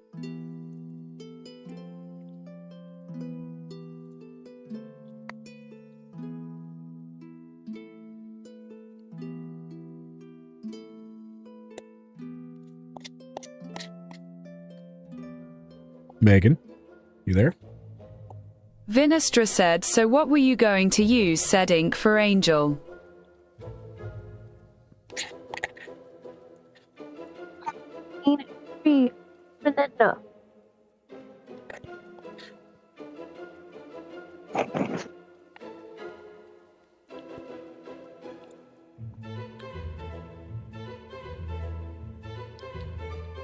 Speaker 1: Megan, you there?
Speaker 2: Vinestra said, so what were you going to use said ink for Angel?
Speaker 6: Banana.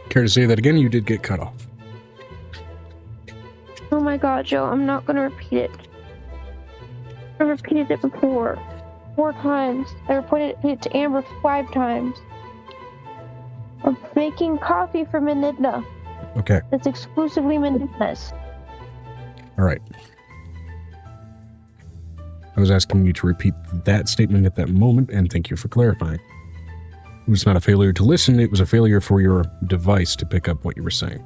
Speaker 1: Care to say that again? You did get cut off.
Speaker 6: Oh my god, Joe, I'm not gonna repeat it. I repeated it before. 4 times. I reported it to Amber 5 times. I'm making coffee for Menidna.
Speaker 1: Okay.
Speaker 6: It's exclusively Menidna's.
Speaker 1: All right. I was asking you to repeat that statement at that moment, and thank you for clarifying. It was not a failure to listen, it was a failure for your device to pick up what you were saying.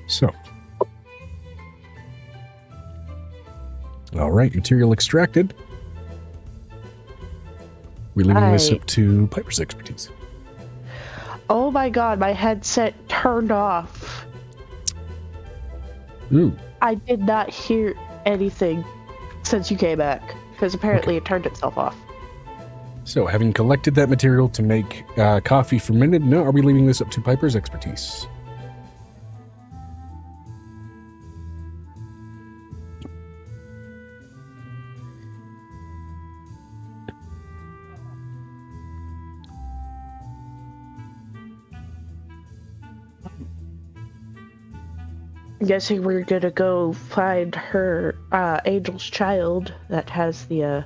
Speaker 1: So. All right, material extracted. We're leaving this up to Piper's expertise.
Speaker 5: Oh my god, my headset turned off.
Speaker 1: Ooh.
Speaker 5: I did not hear anything since you came back, because apparently it turned itself off.
Speaker 1: So, having collected that material to make coffee for Menidna, are we leaving this up to Piper's expertise?
Speaker 5: I'm guessing we're gonna go find her Angel's child that has the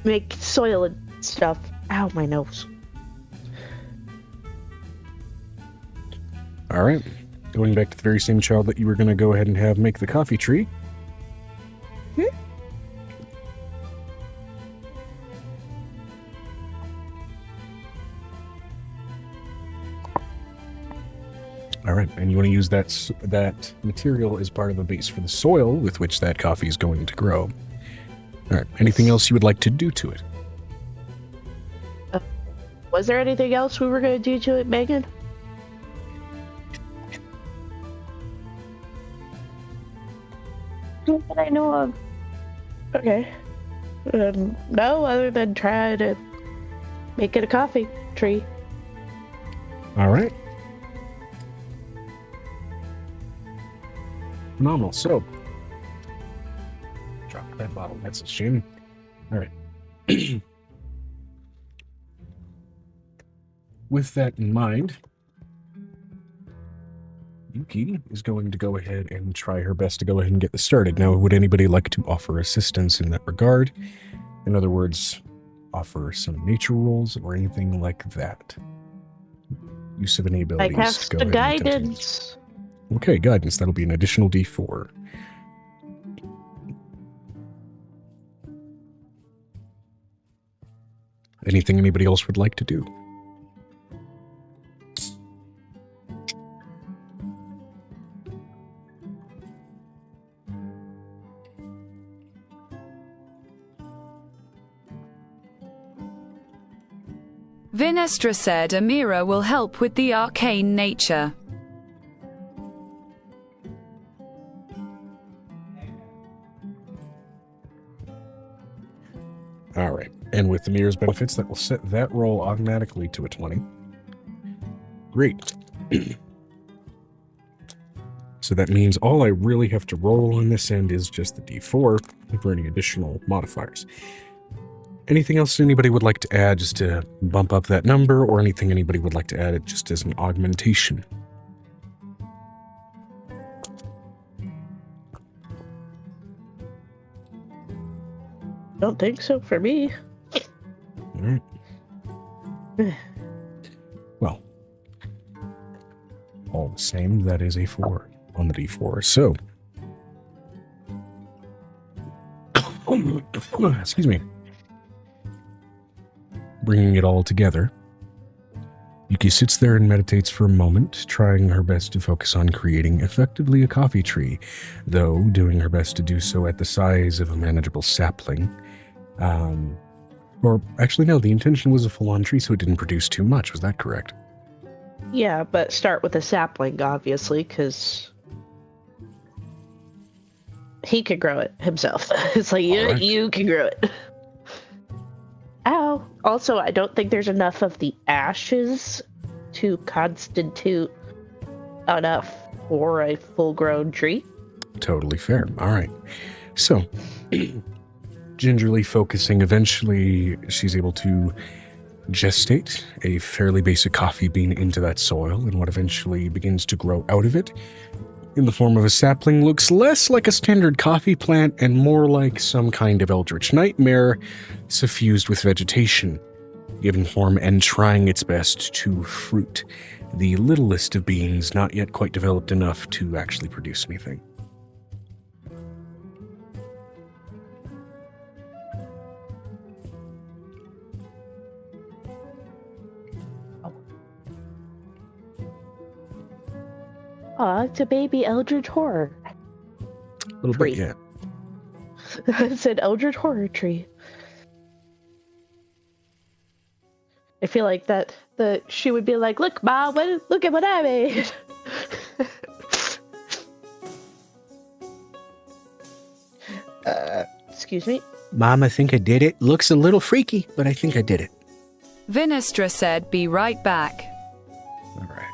Speaker 5: make soil and stuff. Ow, my nose.
Speaker 1: All right. Going back to the very same child that you were going to go ahead and have make the coffee tree. All right, and you want to use that material as part of a base for the soil with which that coffee is going to grow. All right, anything else you would like to do to it?
Speaker 5: Was there anything else we were gonna do to it, Megan?
Speaker 6: Not that I know of.
Speaker 5: Okay. No, other than try to make it a coffee tree.
Speaker 1: All right. Phenomenal. So, drop that bottle. That's a shame. All right. With that in mind, Yuki is going to go ahead and try her best to go ahead and get this started. Now, would anybody like to offer assistance in that regard? In other words, offer some nature rolls or anything like that? Use of any
Speaker 7: I
Speaker 1: abilities.
Speaker 7: cast
Speaker 1: Go
Speaker 7: the
Speaker 1: ahead and attempt to-
Speaker 7: guidance.
Speaker 1: Okay, guidance. That'll be an additional D4. Anything anybody else would like to do?
Speaker 2: Vinestra said Amira will help with the arcane nature.
Speaker 1: All right. And with the mirror's benefits, that will set that roll automatically to a 20. Great. So that means all I really have to roll on this end is just the D4 for any additional modifiers. Anything else anybody would like to add just to bump up that number, or anything anybody would like to add it just as an augmentation?
Speaker 7: Don't think so for me.
Speaker 1: All right. Well, all the same, that is a 4 on the D4. So, excuse me. Bringing it all together, Yuki sits there and meditates for a moment, trying her best to focus on creating effectively a coffee tree, though doing her best to do so at the size of a manageable sapling. Or actually, no, the intention was a full-on tree, so it didn't produce too much. Was that correct?
Speaker 7: Yeah, but start with a sapling, obviously, because he could grow it himself. It's like,
Speaker 1: Alright.
Speaker 7: you can grow it. Ow. Also, I don't think there's enough of the ashes to constitute enough for a full-grown tree.
Speaker 1: Totally fair. All right. So, gingerly focusing, eventually she's able to gestate a fairly basic coffee bean into that soil, and what eventually begins to grow out of it in the form of a sapling looks less like a standard coffee plant and more like some kind of eldritch nightmare suffused with vegetation, given form and trying its best to fruit the littlest of beings not yet quite developed enough to actually produce anything.
Speaker 7: Aw, it's a baby eldritch horror.
Speaker 1: A little
Speaker 7: Tree.
Speaker 1: bit, yeah.
Speaker 7: It's an eldritch horror tree. I feel like that she would be like, "Look, Mom, look at what I made." Excuse me.
Speaker 1: Mom, I think I did it. Looks a little freaky, but I think I did it.
Speaker 2: Vinestra said, "Be right back."
Speaker 1: All right.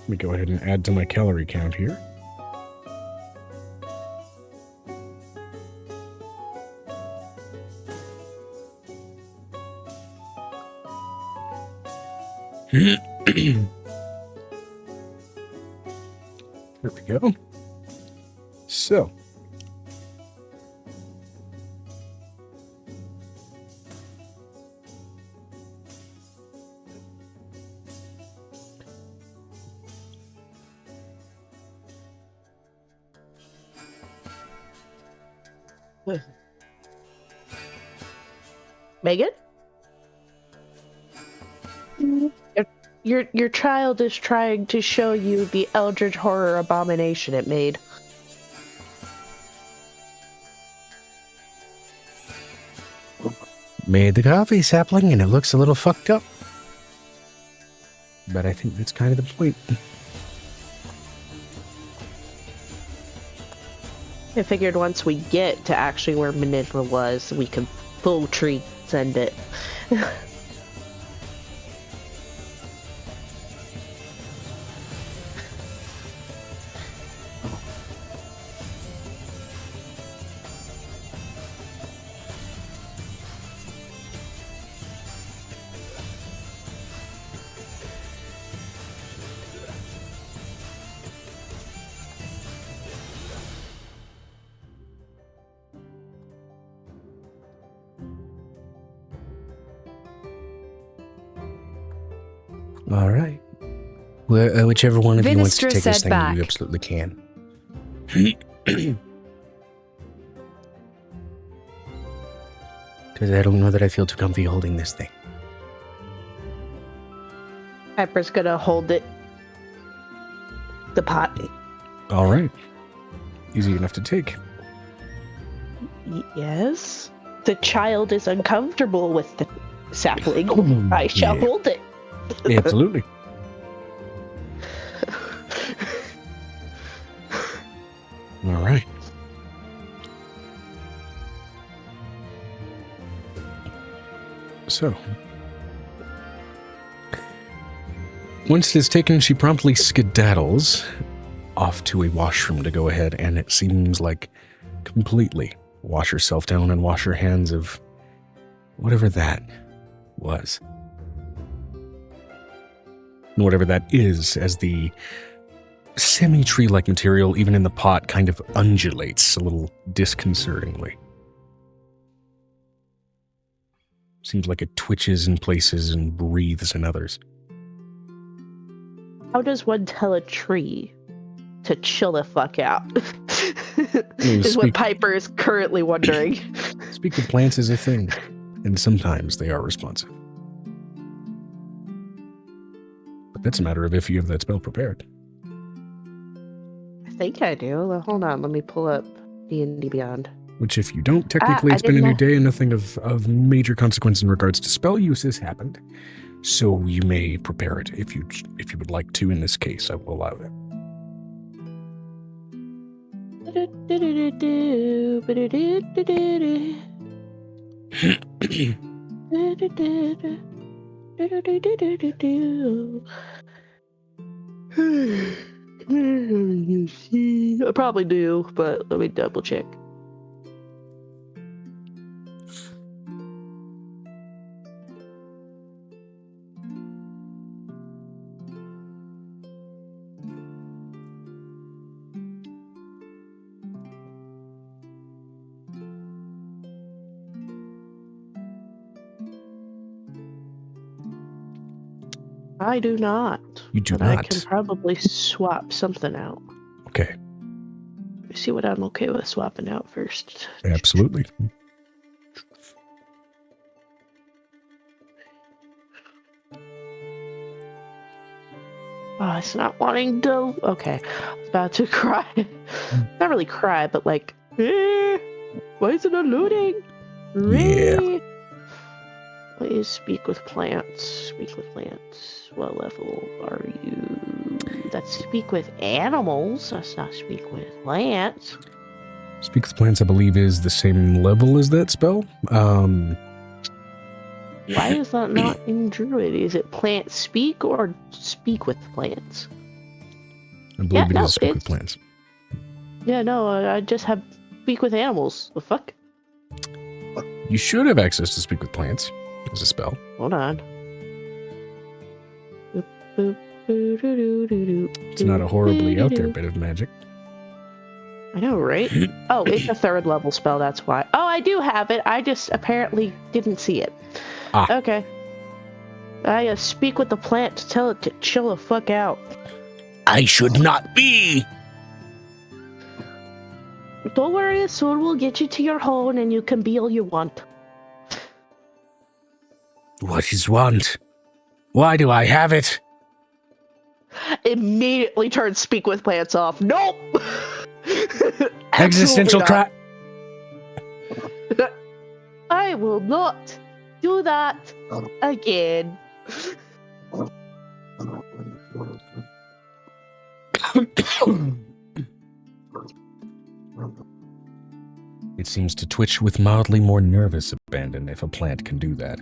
Speaker 1: Let me go ahead and add to my calorie count here. There we go. So.
Speaker 7: Megan? Your child is trying to show you the eldritch horror abomination it made.
Speaker 1: Made the coffee sapling and it looks a little fucked up. But I think that's kind of the point.
Speaker 7: I figured once we get to actually where 𝕲𝖏𝖏𝖏 was, we could full tree send it.
Speaker 1: All right. Well, whichever one of you wants to
Speaker 2: Vinistra
Speaker 1: take this
Speaker 2: said
Speaker 1: thing,
Speaker 2: back.
Speaker 1: you absolutely can. Because I don't know that I feel too comfy holding this thing.
Speaker 7: Pepper's gonna hold it. The pot.
Speaker 1: All right. Easy enough to take.
Speaker 7: Yes. The child is uncomfortable with the sapling.
Speaker 1: Oh,
Speaker 7: I shall
Speaker 1: yeah.
Speaker 7: hold it.
Speaker 1: Absolutely. All right. So, once it is taken, she promptly skedaddles off to a washroom to go ahead, and it seems like completely wash herself down and wash her hands of whatever that was. And whatever that is, as the semi-tree-like material, even in the pot, kind of undulates a little disconcertingly. Seems like it twitches in places and breathes in others.
Speaker 7: How does one tell a tree to chill the fuck out?
Speaker 1: Mm,
Speaker 7: is what Piper is currently wondering.
Speaker 1: Speak with plants is a thing, and sometimes they are responsive. But that's a matter of if you have that spell prepared.
Speaker 7: I think I do. Well, hold on, let me pull up D&D Beyond.
Speaker 1: Which, if you don't, technically
Speaker 7: I
Speaker 1: it's been a
Speaker 7: didn't
Speaker 1: new
Speaker 7: know.
Speaker 1: day and nothing of major consequence in regards to spell use has happened. So you may prepare it if you would like to. In this case, I will allow it.
Speaker 7: I probably do, but let me double check. I do not.
Speaker 1: You do
Speaker 7: but I
Speaker 1: not.
Speaker 7: can probably swap something out.
Speaker 1: Okay,
Speaker 7: Let me see what I'm okay with swapping out first.
Speaker 1: absolutely.
Speaker 7: Oh, it's not wanting to. Okay, I was about to cry. Not really cry, but like, why is it not loading?
Speaker 1: Yeah.
Speaker 7: Please speak with plants. Speak with plants. What level are you? That's speak with animals. That's not speak with plants.
Speaker 1: Speak with plants, I believe, is the same level as that spell.
Speaker 7: Why is that not in Druid? Is it plant speak or speak with plants?
Speaker 1: I believe it
Speaker 7: no,
Speaker 1: is speak with
Speaker 7: it's-
Speaker 1: plants.
Speaker 7: Yeah, no, I just have speak with animals. The fuck?
Speaker 1: You should have access to speak with plants as a spell.
Speaker 7: Hold on.
Speaker 1: It's not a horribly out there bit of magic.
Speaker 7: I know, right? Oh, it's a 3rd level spell, that's why. Oh, I do have it. I just apparently didn't see it.
Speaker 1: Ah.
Speaker 7: Okay. I speak with the plant to tell it to chill the fuck out.
Speaker 1: I should not be.
Speaker 7: Don't worry, soon we'll get you to your home and you can be all you want.
Speaker 1: What is want? Why do I have it?
Speaker 7: Immediately turn speak with plants off. Nope!
Speaker 1: Existential
Speaker 7: Absolutely
Speaker 1: cry.
Speaker 7: not. I will not do that again.
Speaker 1: It seems to twitch with mildly more nervous abandon if a plant can do that.